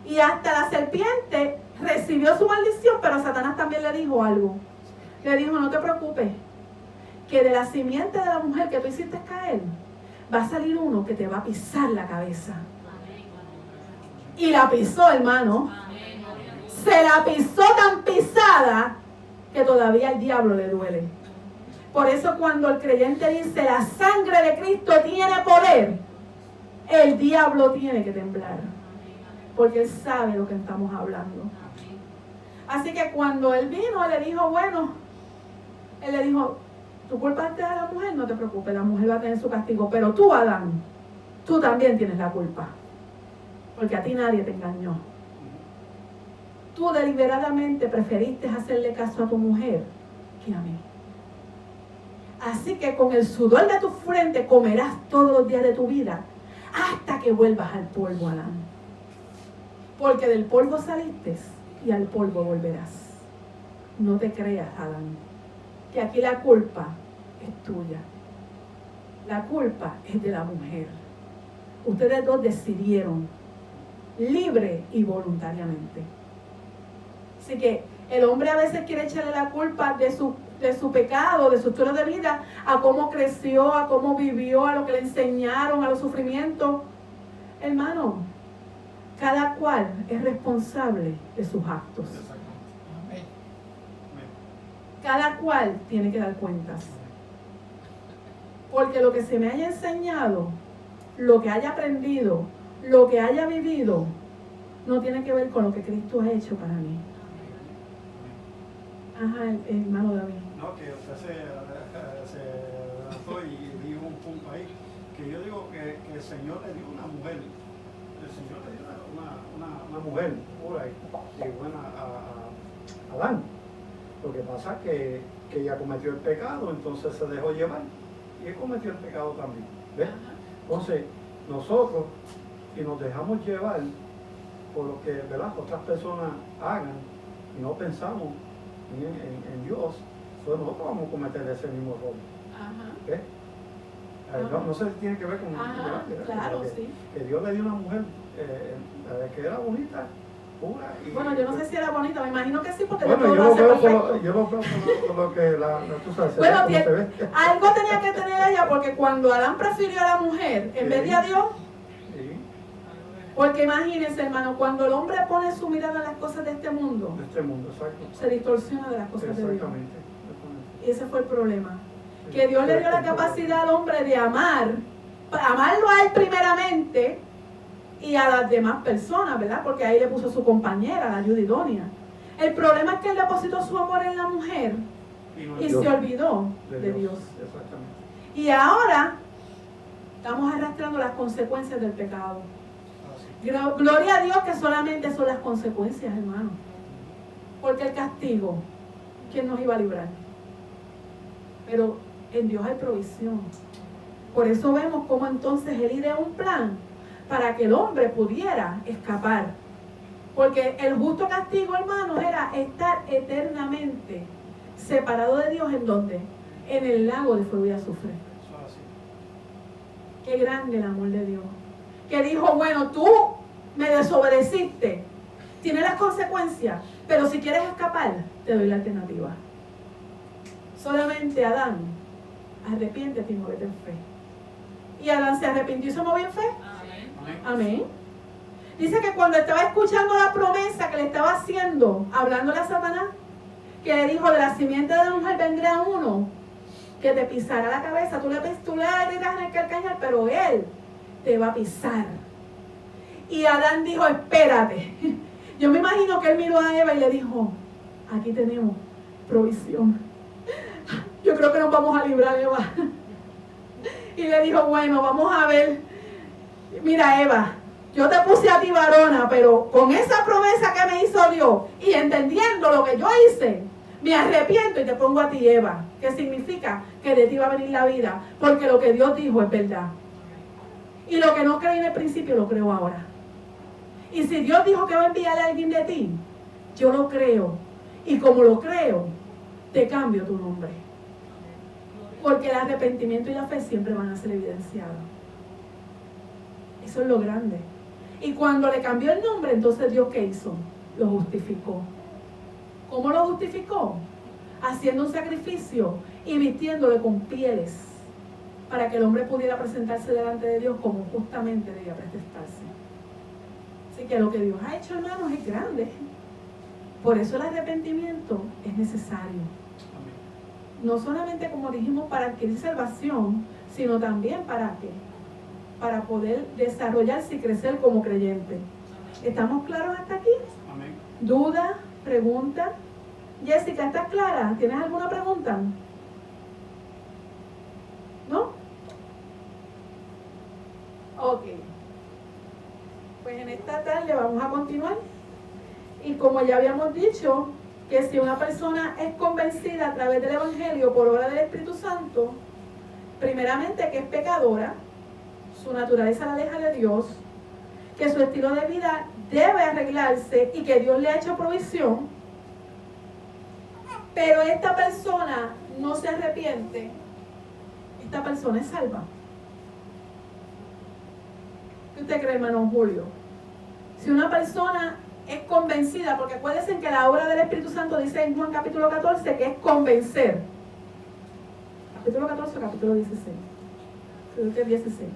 Y hasta la serpiente recibió su maldición, pero Satanás también le dijo algo. Le dijo, no te preocupes, que de la simiente de la mujer que tú hiciste caer, va a salir uno que te va a pisar la cabeza. Y la pisó, hermano. Se la pisó tan pisada que todavía al diablo le duele. Por eso cuando el creyente dice, la sangre de Cristo tiene poder, el diablo tiene que temblar. Porque él sabe lo que estamos hablando. Así que cuando él vino, él le dijo, bueno, él le dijo, tú culpaste a la mujer, no te preocupes, la mujer va a tener su castigo. Pero tú, Adán, tú también tienes la culpa. Porque a ti nadie te engañó. Tú deliberadamente preferiste hacerle caso a tu mujer que a mí. Así que con el sudor de tu frente comerás todos los días de tu vida hasta que vuelvas al polvo, Adán. Porque del polvo saliste y al polvo volverás. No te creas, Adán, que aquí la culpa es tuya. La culpa es de la mujer. Ustedes dos decidieron libre y voluntariamente. Así que el hombre a veces quiere echarle la culpa de su pecado, de su historia de vida, a cómo creció, a cómo vivió, a lo que le enseñaron, a los sufrimientos. Hermano, cada cual es responsable de sus actos. Cada cual tiene que dar cuentas. Porque lo que se me haya enseñado, lo que haya aprendido, lo que haya vivido, no tiene que ver con lo que Cristo ha hecho para mí. Ajá, el hermano David. No, que usted se adelantó y dijo un punto ahí, que yo digo que el Señor le dio una mujer, el Señor le dio una mujer pura y buena a Adán. Lo que pasa es que ella cometió el pecado, entonces se dejó llevar y él cometió el pecado también. ¿Ves? Entonces, nosotros, si nos dejamos llevar por lo que, ¿verdad?, otras personas hagan y no pensamos en Dios, pues nosotros vamos a cometer ese mismo error. ¿Ves? No sé si tiene que ver con claro, sí. Que Dios le dio una mujer que era bonita, pura. Y, bueno, yo no sé si era bonita, me imagino que sí, porque bueno, todo lo hace perfecto. Yo lo veo por lo que tú sabes. Bueno, algo tenía que tener ella, porque cuando Adán prefirió a la mujer en vez de a Dios, porque imagínense, hermano, cuando el hombre pone su mirada en las cosas de este mundo, exacto, se distorsiona de las cosas de Dios. Exactamente. Y ese fue el problema. Que Dios le dio la capacidad al hombre de amarlo a él primeramente y a las demás personas, ¿verdad? Porque ahí le puso su compañera, la ayuda idónea. El problema es que él depositó su amor en la mujer y se olvidó de Dios. Exactamente. Y ahora estamos arrastrando las consecuencias del pecado. Gloria a Dios que solamente son las consecuencias, hermano. Porque el castigo, ¿quién nos iba a librar? Pero en Dios hay provisión. Por eso vemos cómo entonces Él ideó un plan para que el hombre pudiera escapar. Porque el justo castigo, hermano, era estar eternamente separado de Dios. ¿En dónde? En el lago de fuego y azufre. Qué grande el amor de Dios. Que dijo, bueno, tú me desobedeciste, tiene las consecuencias, pero si quieres escapar, te doy la alternativa. Solamente Adán, arrepiéntete y muévete en fe. Y Adán se arrepintió y se movió en fe. Amén. Dice que cuando estaba escuchando la promesa que le estaba haciendo, hablándole a Satanás, que le dijo, de la simiente de la mujer vendrá uno que te pisará la cabeza. Tú le gritas en el calcañar, pero él te va a pisar. Y Adán dijo, espérate. Yo me imagino que él miró a Eva y le dijo, aquí tenemos provisión. Yo creo que nos vamos a librar, Eva. Y le dijo, bueno, vamos a ver. Mira, Eva, yo te puse a ti varona, pero con esa promesa que me hizo Dios y entendiendo lo que yo hice, me arrepiento y te pongo a ti, Eva. Que significa que de ti va a venir la vida, porque lo que Dios dijo es verdad. Y lo que no creí en el principio, lo creo ahora. Y si Dios dijo que va a enviarle a alguien de ti, yo lo creo. Y como lo creo, te cambio tu nombre. Porque el arrepentimiento y la fe siempre van a ser evidenciados. Eso es lo grande. Y cuando le cambió el nombre, entonces Dios, ¿qué hizo? Lo justificó. ¿Cómo lo justificó? Haciendo un sacrificio y vistiéndole con pieles para que el hombre pudiera presentarse delante de Dios como justamente debía presentarse. Así que lo que Dios ha hecho, hermanos, es grande. Por eso el arrepentimiento es necesario. No solamente, como dijimos, para adquirir salvación, sino también para ¿qué? Para poder desarrollarse y crecer como creyente. ¿Estamos claros hasta aquí? Amén. ¿Duda? ¿Pregunta? Jessica, ¿estás clara? ¿Tienes alguna pregunta? ¿No? Ok. Pues en esta tarde vamos a continuar. Y como ya habíamos dicho, que si una persona es convencida a través del Evangelio por obra del Espíritu Santo, primeramente que es pecadora, su naturaleza la aleja de Dios, que su estilo de vida debe arreglarse y que Dios le ha hecho provisión, pero esta persona no se arrepiente, esta persona es salva. ¿Qué usted cree, hermano Julio? Si una persona es convencida, porque acuérdense que la obra del Espíritu Santo dice en Juan capítulo 14 que es convencer. Capítulo 14 o capítulo 16. Creo que es 16.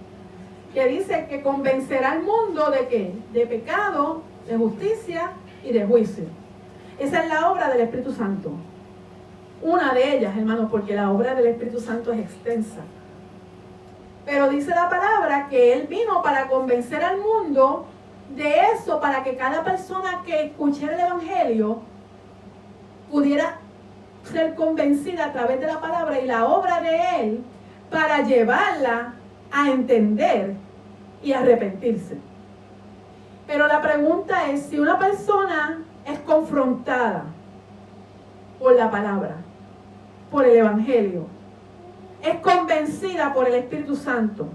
Que dice que convencerá al mundo de ¿qué? De pecado, de justicia y de juicio. Esa es la obra del Espíritu Santo. Una de ellas, hermanos, porque la obra del Espíritu Santo es extensa. Pero dice la palabra que Él vino para convencer al mundo de eso, para que cada persona que escuchara el Evangelio pudiera ser convencida a través de la palabra y la obra de Él, para llevarla a entender y arrepentirse. Pero la pregunta es, si una persona es confrontada por la palabra, por el Evangelio, es convencida por el Espíritu Santo,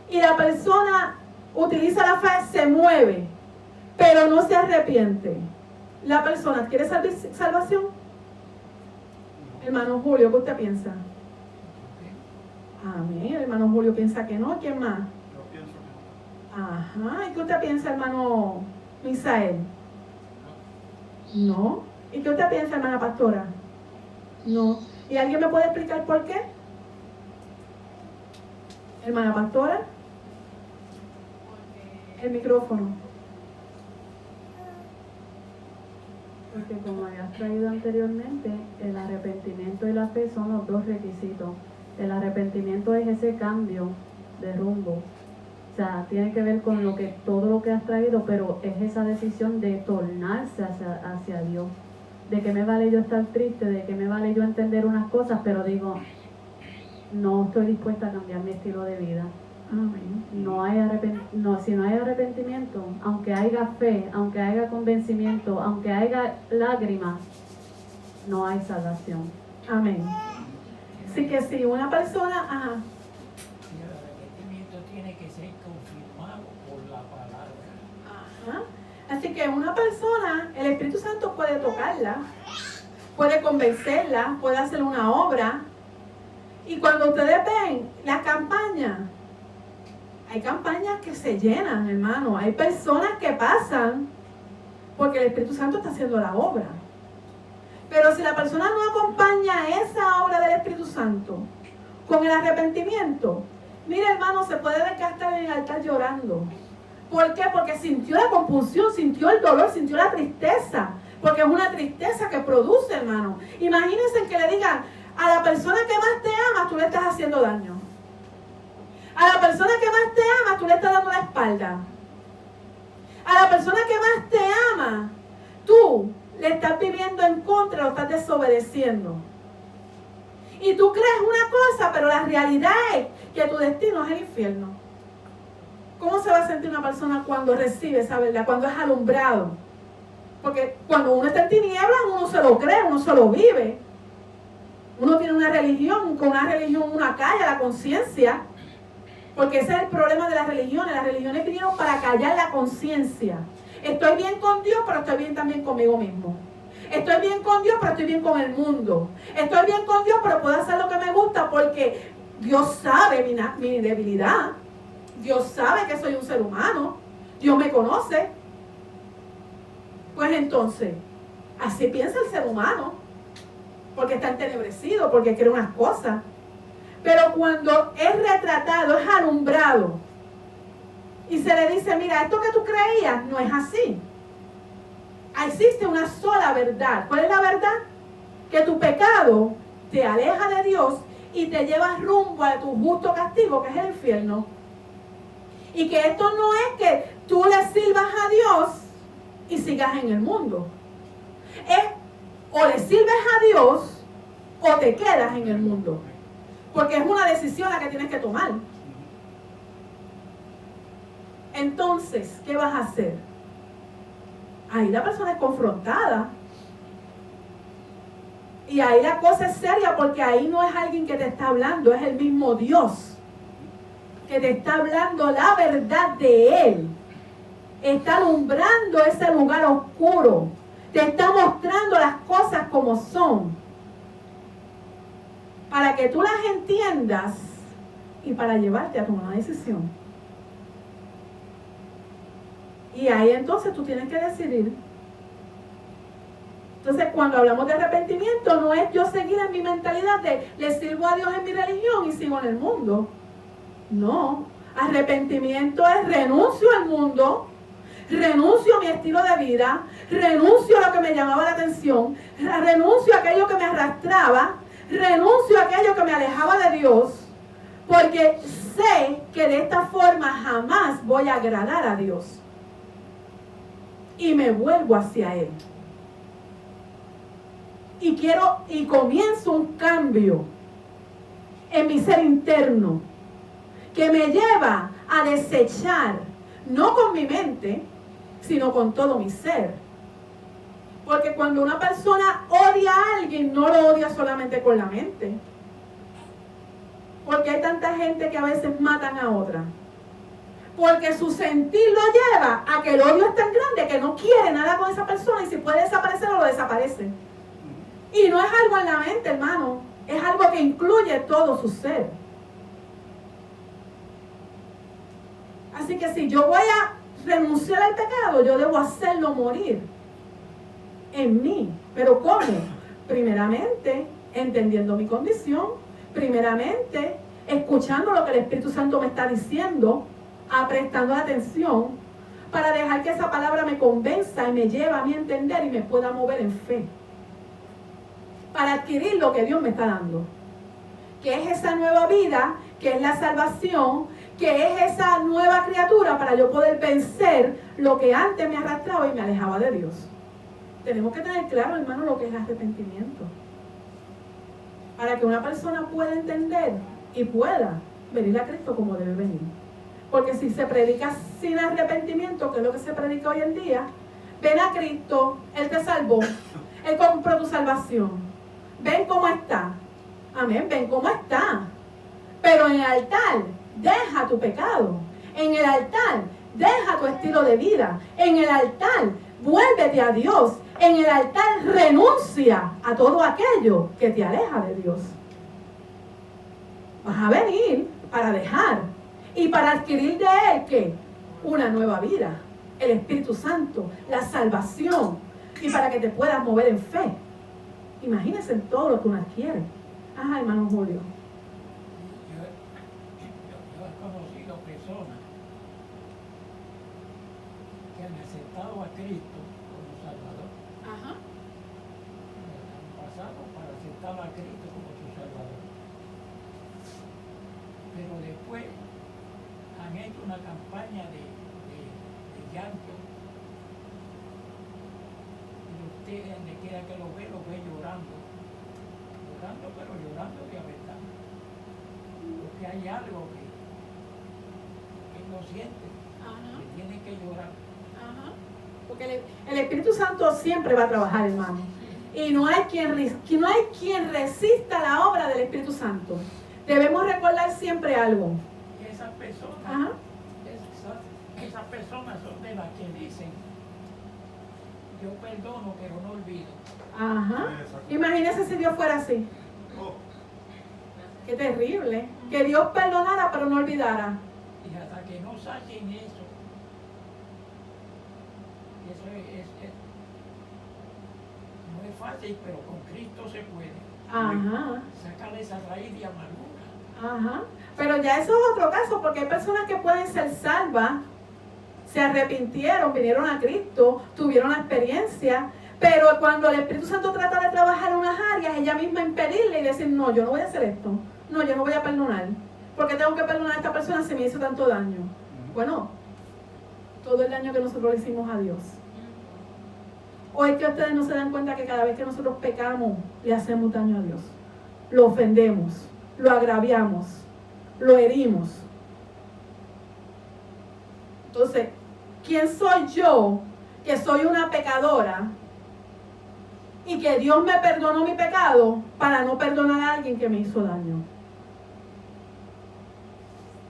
y la persona utiliza la fe, se mueve, pero no se arrepiente, ¿la persona adquiere salvación? Hermano Julio, ¿qué usted piensa? Amén. El hermano Julio piensa que no. ¿Quién más? Yo pienso que no. Ajá. ¿Y qué usted piensa, hermano Misael? No. ¿Y qué usted piensa, hermana pastora? No. ¿Y alguien me puede explicar por qué? Hermana pastora. El micrófono. Porque como habías traído anteriormente, el arrepentimiento y la fe son los dos requisitos. El arrepentimiento es ese cambio de rumbo. O sea, tiene que ver con todo lo que has traído, pero es esa decisión de tornarse hacia Dios. De que me vale yo estar triste, de que me vale yo entender unas cosas, pero digo, no estoy dispuesta a cambiar mi estilo de vida. Amén. Si no hay arrepentimiento, aunque haya fe, aunque haya convencimiento, aunque haya lágrimas, no hay salvación. Amén. Así que si una persona, ajá, Y el arrepentimiento tiene que ser confirmado por la palabra. ajá. Así que una persona, el Espíritu Santo puede tocarla, puede convencerla, puede hacer una obra, Y cuando ustedes ven las campañas, hay campañas que se llenan, hermano. Hay personas que pasan porque el Espíritu Santo está haciendo la obra. Pero si la persona no acompaña esa obra del Espíritu Santo con el arrepentimiento, mire, hermano, se puede desgastar en el altar llorando. ¿Por qué? Porque sintió la compulsión, sintió el dolor, sintió la tristeza. Porque es una tristeza que produce, hermano. Imagínense que le digan, a la persona que más te ama, tú le estás haciendo daño. A la persona que más te ama, tú le estás dando la espalda. A la persona que más te ama, tú le estás viviendo en contra, lo estás desobedeciendo. Y tú crees una cosa, pero la realidad es que tu destino es el infierno. ¿Cómo se va a sentir una persona cuando recibe esa verdad, cuando es alumbrado? Porque cuando uno está en tinieblas, uno se lo cree, uno se lo vive. Uno tiene una religión, con una religión uno calla la conciencia. Porque ese es el problema de las religiones. Las religiones vinieron para callar la conciencia. Estoy bien con Dios, pero estoy bien también conmigo mismo. Estoy bien con Dios, pero estoy bien con el mundo. Estoy bien con Dios, pero puedo hacer lo que me gusta porque Dios sabe mi debilidad. Dios sabe que soy un ser humano. Dios me conoce. Pues entonces, así piensa el ser humano. Porque está entenebrecido, porque quiere unas cosas. Pero cuando es retratado, es alumbrado, y se le dice, mira, esto que tú creías no es así. Existe una sola verdad. ¿Cuál es la verdad? Que tu pecado te aleja de Dios y te lleva rumbo a tu justo castigo, que es el infierno. Y que esto no es que tú le sirvas a Dios y sigas en el mundo. Es o le sirves a Dios o te quedas en el mundo. Porque es una decisión la que tienes que tomar. Entonces, ¿qué vas a hacer? Ahí la persona es confrontada. Y ahí la cosa es seria porque ahí no es alguien que te está hablando, es el mismo Dios que te está hablando la verdad de Él. Está alumbrando ese lugar oscuro. Te está mostrando las cosas como son. Para que tú las entiendas y para llevarte a tomar una decisión. Y ahí entonces tú tienes que decidir. Entonces cuando hablamos de arrepentimiento no es yo seguir en mi mentalidad de le sirvo a Dios en mi religión y sigo en el mundo. No, arrepentimiento es renuncio al mundo, renuncio a mi estilo de vida, renuncio a lo que me llamaba la atención, renuncio a aquello que me arrastraba, renuncio a aquello que me alejaba de Dios, porque sé que de esta forma jamás voy a agradar a Dios. Y me vuelvo hacia Él. Y comienzo un cambio en mi ser interno que me lleva a desechar, no con mi mente, sino con todo mi ser. Porque cuando una persona odia a alguien, no lo odia solamente con la mente. Porque hay tanta gente que a veces matan a otra. Porque su sentir lo lleva a que el odio es tan grande que no quiere nada con esa persona y si puede desaparecerlo, lo desaparece. Y no es algo en la mente, hermano. Es algo que incluye todo su ser. Así que si yo voy a renunciar al pecado, yo debo hacerlo morir en mí. ¿Pero cómo? Primeramente, entendiendo mi condición. Primeramente, escuchando lo que el Espíritu Santo me está diciendo, prestando atención, para dejar que esa palabra me convenza y me lleve a mi entender y me pueda mover en fe. Para adquirir lo que Dios me está dando. Que es esa nueva vida, que es la salvación, que es esa nueva criatura para yo poder vencer lo que antes me arrastraba y me alejaba de Dios. Tenemos que tener claro, hermano, lo que es arrepentimiento. Para que una persona pueda entender y pueda venir a Cristo como debe venir. Porque si se predica sin arrepentimiento, que es lo que se predica hoy en día, ven a Cristo, Él te salvó, Él compró tu salvación. Ven cómo está. Amén, ven cómo está. Pero en el altar, deja tu pecado. En el altar, deja tu estilo de vida. En el altar, vuélvete a Dios. En el altar, renuncia a todo aquello que te aleja de Dios. Vas a venir para dejar y para adquirir de Él, ¿qué? Una nueva vida, el Espíritu Santo, la salvación, y para que te puedas mover en fe. Imagínense en todo lo que uno adquiere. Ajá, hermano Julio. Yo he conocido personas que han aceptado a Cristo como Salvador. Ajá. Han pasado para aceptar a Cristo como su Salvador. Pero después han hecho una campaña de llanto. Y usted, donde quiera que lo ve llorando. Llorando, pero llorando de verdad. Porque hay algo que no siente, Ajá. que tiene que llorar. Ajá. Porque el Espíritu Santo siempre va a trabajar, hermano. Y no hay quien resista la obra del Espíritu Santo. Debemos recordar siempre algo. Y esas personas, Ajá. esas personas son de las que dicen, yo perdono pero no olvido. Ajá. Imagínese si Dios fuera así. Oh, Qué terrible. Que Dios perdonara pero no olvidara. Y hasta que no saquen eso no es fácil, pero con Cristo se puede. Ajá. Sacar esa raíz de amargura. Ajá. Pero ya eso es otro caso, porque hay personas que pueden ser salvas, se arrepintieron, vinieron a Cristo, tuvieron la experiencia, pero cuando el Espíritu Santo trata de trabajar en unas áreas, ella misma impedirle y decir, no, yo no voy a hacer esto, no, yo no voy a perdonar, porque tengo que perdonar a esta persona si me hizo tanto daño. Bueno, todo el daño que nosotros le hicimos a Dios. O es que ustedes no se dan cuenta que cada vez que nosotros pecamos, le hacemos daño a Dios. Lo ofendemos, lo agraviamos, lo herimos. Entonces, ¿quién soy yo que soy una pecadora y que Dios me perdonó mi pecado para no perdonar a alguien que me hizo daño?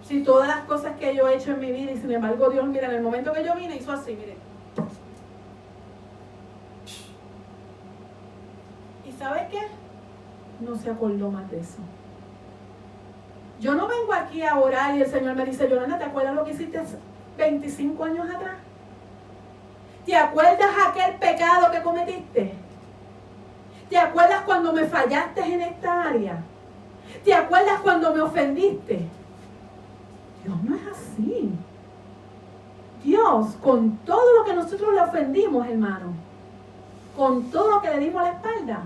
Si todas las cosas que yo he hecho en mi vida y sin embargo Dios, mira, en el momento que yo vine hizo así, mire. ¿Y sabes qué? No se acordó más de eso. Yo no vengo aquí a orar y el Señor me dice, Yolanda, ¿te acuerdas lo que hiciste hace 25 años atrás? ¿Te acuerdas aquel pecado que cometiste? ¿Te acuerdas cuando me fallaste en esta área? ¿Te acuerdas cuando me ofendiste? Dios no es así. Dios, con todo lo que nosotros le ofendimos, hermano, con todo lo que le dimos a la espalda,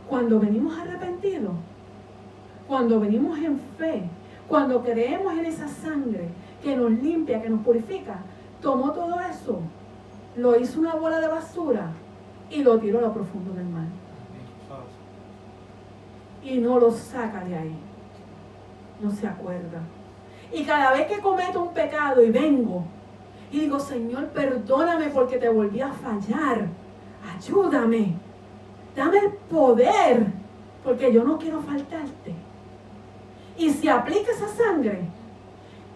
cuando venimos arrepentidos, cuando venimos en fe, cuando creemos en esa sangre que nos limpia, que nos purifica, tomó todo eso, lo hizo una bola de basura y lo tiró a lo profundo del mar. Y no lo saca de ahí. No se acuerda. Y cada vez que cometo un pecado y vengo y digo, Señor, perdóname porque te volví a fallar. Ayúdame. Dame el poder porque yo no quiero faltarte. Y si aplica esa sangre,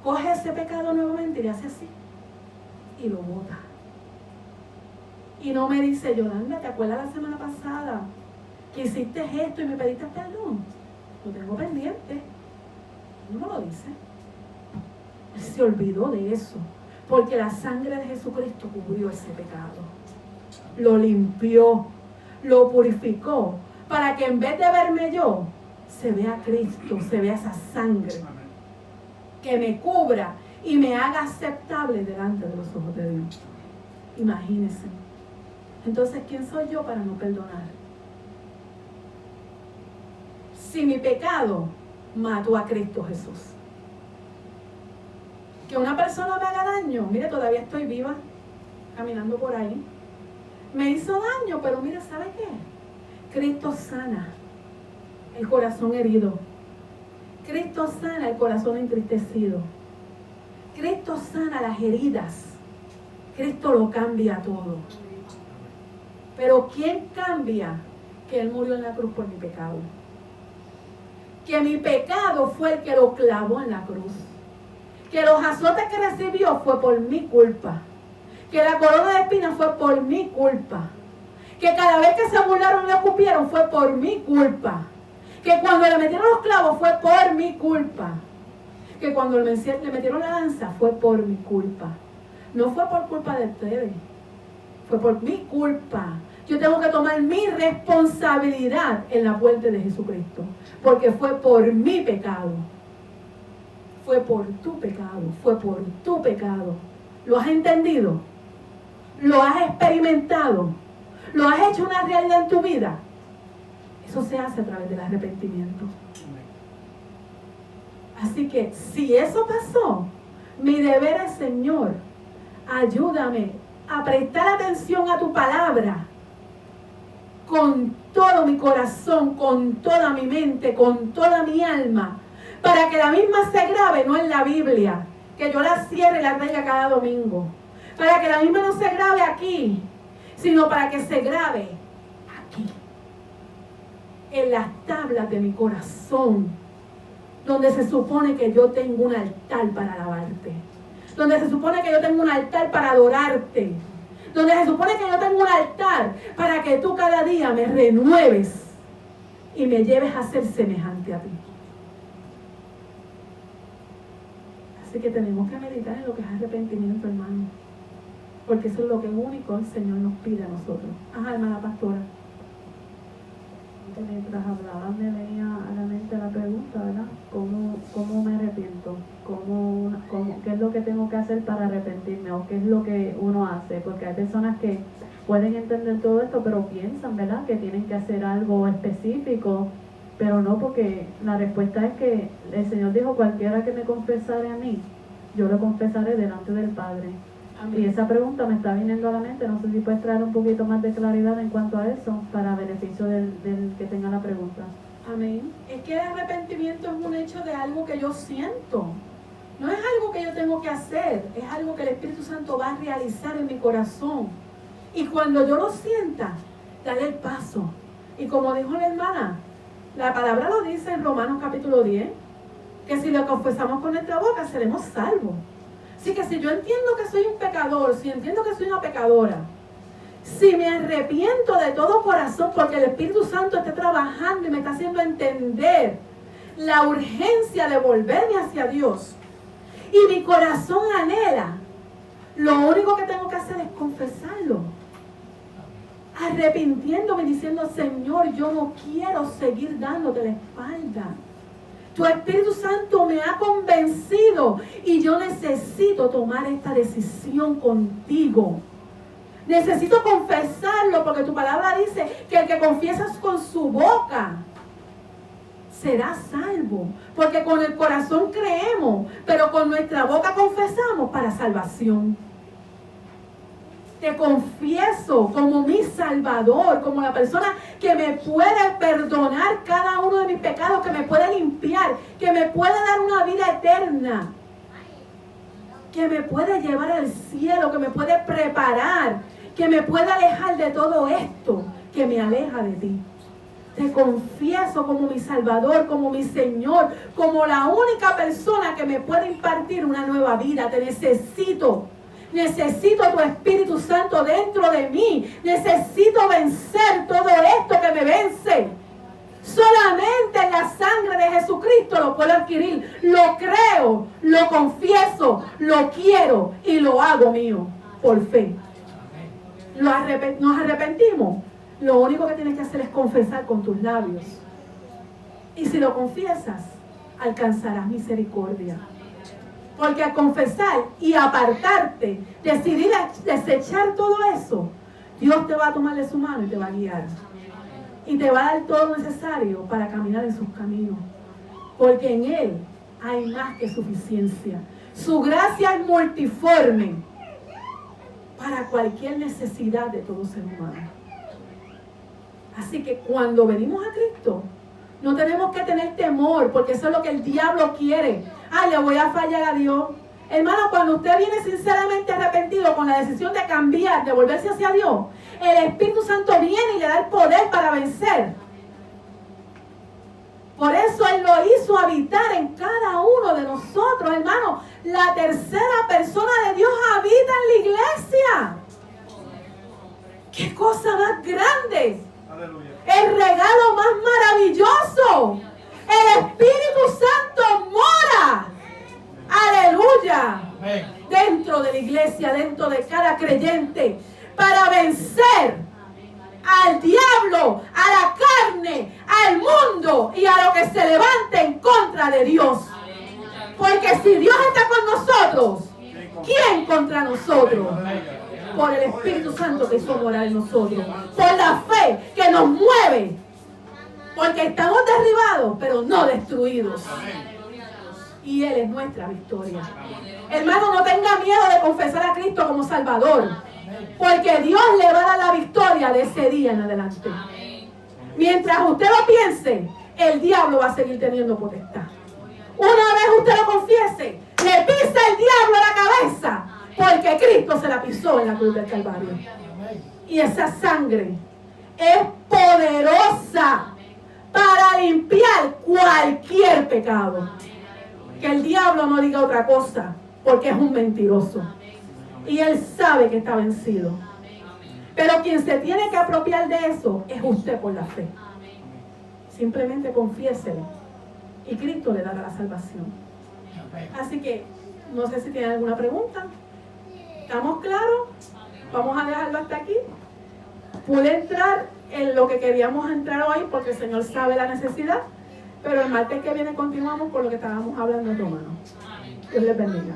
coge ese pecado nuevamente y le hace así. Y lo bota. Y no me dice, Yolanda, ¿te acuerdas la semana pasada que hiciste esto y me pediste perdón? Lo tengo pendiente. No me lo dice. Él se olvidó de eso. Porque la sangre de Jesucristo cubrió ese pecado. Lo limpió. Lo purificó. Para que en vez de verme yo, se vea Cristo, se vea esa sangre. Que me cubra y me haga aceptable delante de los ojos de Dios. Imagínense. Entonces, ¿quién soy yo para no perdonar? Si mi pecado mató a Cristo Jesús. Que una persona me haga daño, mire, todavía estoy viva, caminando por ahí. Me hizo daño, pero mire, ¿sabe qué? Cristo sana el corazón herido. Cristo sana el corazón entristecido. Cristo sana las heridas. Cristo lo cambia todo. Pero ¿quién cambia que Él murió en la cruz por mi pecado? Que mi pecado fue el que lo clavó en la cruz. Que los azotes que recibió fue por mi culpa. Que la corona de espinas fue por mi culpa. Que cada vez que se burlaron y le escupieron fue por mi culpa. Que cuando le metieron los clavos fue por mi culpa. Que cuando le metieron la lanza fue por mi culpa. No fue por culpa de ustedes. Fue por mi culpa. Yo tengo que tomar mi responsabilidad en la puerta de Jesucristo. Porque fue por mi pecado. Fue por tu pecado. Fue por tu pecado. ¿Lo has entendido? ¿Lo has experimentado? ¿Lo has hecho una realidad en tu vida? Eso se hace a través del arrepentimiento. Así que si eso pasó, mi deber es, Señor, ayúdame a prestar atención a tu palabra con todo mi corazón, con toda mi mente, con toda mi alma, para que la misma se grabe, no en la Biblia, que yo la cierre y la traiga cada domingo, para que la misma no se grabe aquí, sino para que se grabe aquí, en las tablas de mi corazón, donde se supone que yo tengo un altar para alabarte, donde se supone que yo tengo un altar para adorarte, donde se supone que yo tengo un altar para que tú cada día me renueves y me lleves a ser semejante a ti. Así que tenemos que meditar en lo que es arrepentimiento, hermano, porque eso es lo que único el Señor nos pide a nosotros. Ajá, hermana pastora. Mientras hablaba me venía a la mente la pregunta, ¿verdad? ¿Cómo me arrepiento? ¿Qué es lo que tengo que hacer para arrepentirme? ¿O qué es lo que uno hace? Porque hay personas que pueden entender todo esto, pero piensan, ¿verdad?, que tienen que hacer algo específico, pero no, porque la respuesta es que el Señor dijo: cualquiera que me confesare a mí, yo lo confesaré delante del Padre. Amén. Y esa pregunta me está viniendo a la mente, no sé si puedes traer un poquito más de claridad en cuanto a eso, para beneficio del que tenga la pregunta. Amén. Es que el arrepentimiento es un hecho de algo que yo siento. No es algo que yo tengo que hacer, es algo que el Espíritu Santo va a realizar en mi corazón. Y cuando yo lo sienta, daré el paso. Y como dijo la hermana, la palabra lo dice en Romanos capítulo 10, que si lo confesamos con nuestra boca, seremos salvos. Así que si yo entiendo que soy un pecador, si entiendo que soy una pecadora, si me arrepiento de todo corazón porque el Espíritu Santo está trabajando y me está haciendo entender la urgencia de volverme hacia Dios, y mi corazón anhela, lo único que tengo que hacer es confesarlo, arrepintiéndome, diciendo: Señor, yo no quiero seguir dándote la espalda. Tu Espíritu Santo me ha convencido y yo necesito tomar esta decisión contigo. Necesito confesarlo, porque tu palabra dice que el que confiesa con su boca será salvo. Porque con el corazón creemos, pero con nuestra boca confesamos para salvación. Te confieso como mi Salvador, como la persona que me puede perdonar cada uno de mis pecados, que me puede limpiar, que me puede dar una vida eterna, que me puede llevar al cielo, que me puede preparar, que me puede alejar de todo esto que me aleja de ti. Te confieso como mi Salvador, como mi Señor, como la única persona que me puede impartir una nueva vida. Te necesito. Necesito tu Espíritu Santo dentro de mí. Necesito vencer todo esto que me vence. Solamente en la sangre de Jesucristo lo puedo adquirir. Lo creo, lo confieso, lo quiero y lo hago mío por fe. Nos arrepentimos. Lo único que tienes que hacer es confesar con tus labios. Y si lo confiesas, alcanzarás misericordia. Porque al confesar y apartarte, decidir desechar todo eso, Dios te va a tomar de su mano y te va a guiar. Y te va a dar todo lo necesario para caminar en sus caminos. Porque en Él hay más que suficiencia. Su gracia es multiforme para cualquier necesidad de todo ser humano. Así que cuando venimos a Cristo, no tenemos que tener temor, porque eso es lo que el diablo quiere. Ay, le voy a fallar a Dios. Hermano, cuando usted viene sinceramente arrepentido con la decisión de cambiar, de volverse hacia Dios, el Espíritu Santo viene y le da el poder para vencer. Por eso Él lo hizo habitar en cada uno de nosotros, hermano. La tercera persona de Dios habita en la iglesia. ¡Qué cosa más grande! Aleluya. El regalo más maravilloso. El Espíritu Santo mora. Aleluya. Amén. Dentro de la iglesia, dentro de cada creyente, para vencer al diablo, a la carne, al mundo y a lo que se levante en contra de Dios. Porque si Dios está con nosotros, ¿quién contra nosotros? Por el Espíritu Santo que hizo morar en nosotros, por la fe que nos mueve, porque estamos derribados pero no destruidos, y Él es nuestra victoria. Hermano, no tenga miedo de confesar a Cristo como Salvador, porque Dios le va a dar la victoria de ese día en adelante. Mientras usted lo piense, el diablo va a seguir teniendo potestad. Una vez usted lo confiese, le pisa el diablo a la cabeza, porque Cristo se la pisó en la cruz del Calvario. Y esa sangre es poderosa para limpiar cualquier pecado. Que el diablo no diga otra cosa, porque es un mentiroso. Y él sabe que está vencido. Pero quien se tiene que apropiar de eso es usted por la fe. Simplemente confiéselo y Cristo le dará la salvación. Así que, no sé si tienen alguna pregunta. ¿Estamos claros? Vamos a dejarlo hasta aquí. Pude entrar en lo que queríamos entrar hoy porque el Señor sabe la necesidad, pero el martes que viene continuamos con lo que estábamos hablando, hermano. Dios les bendiga.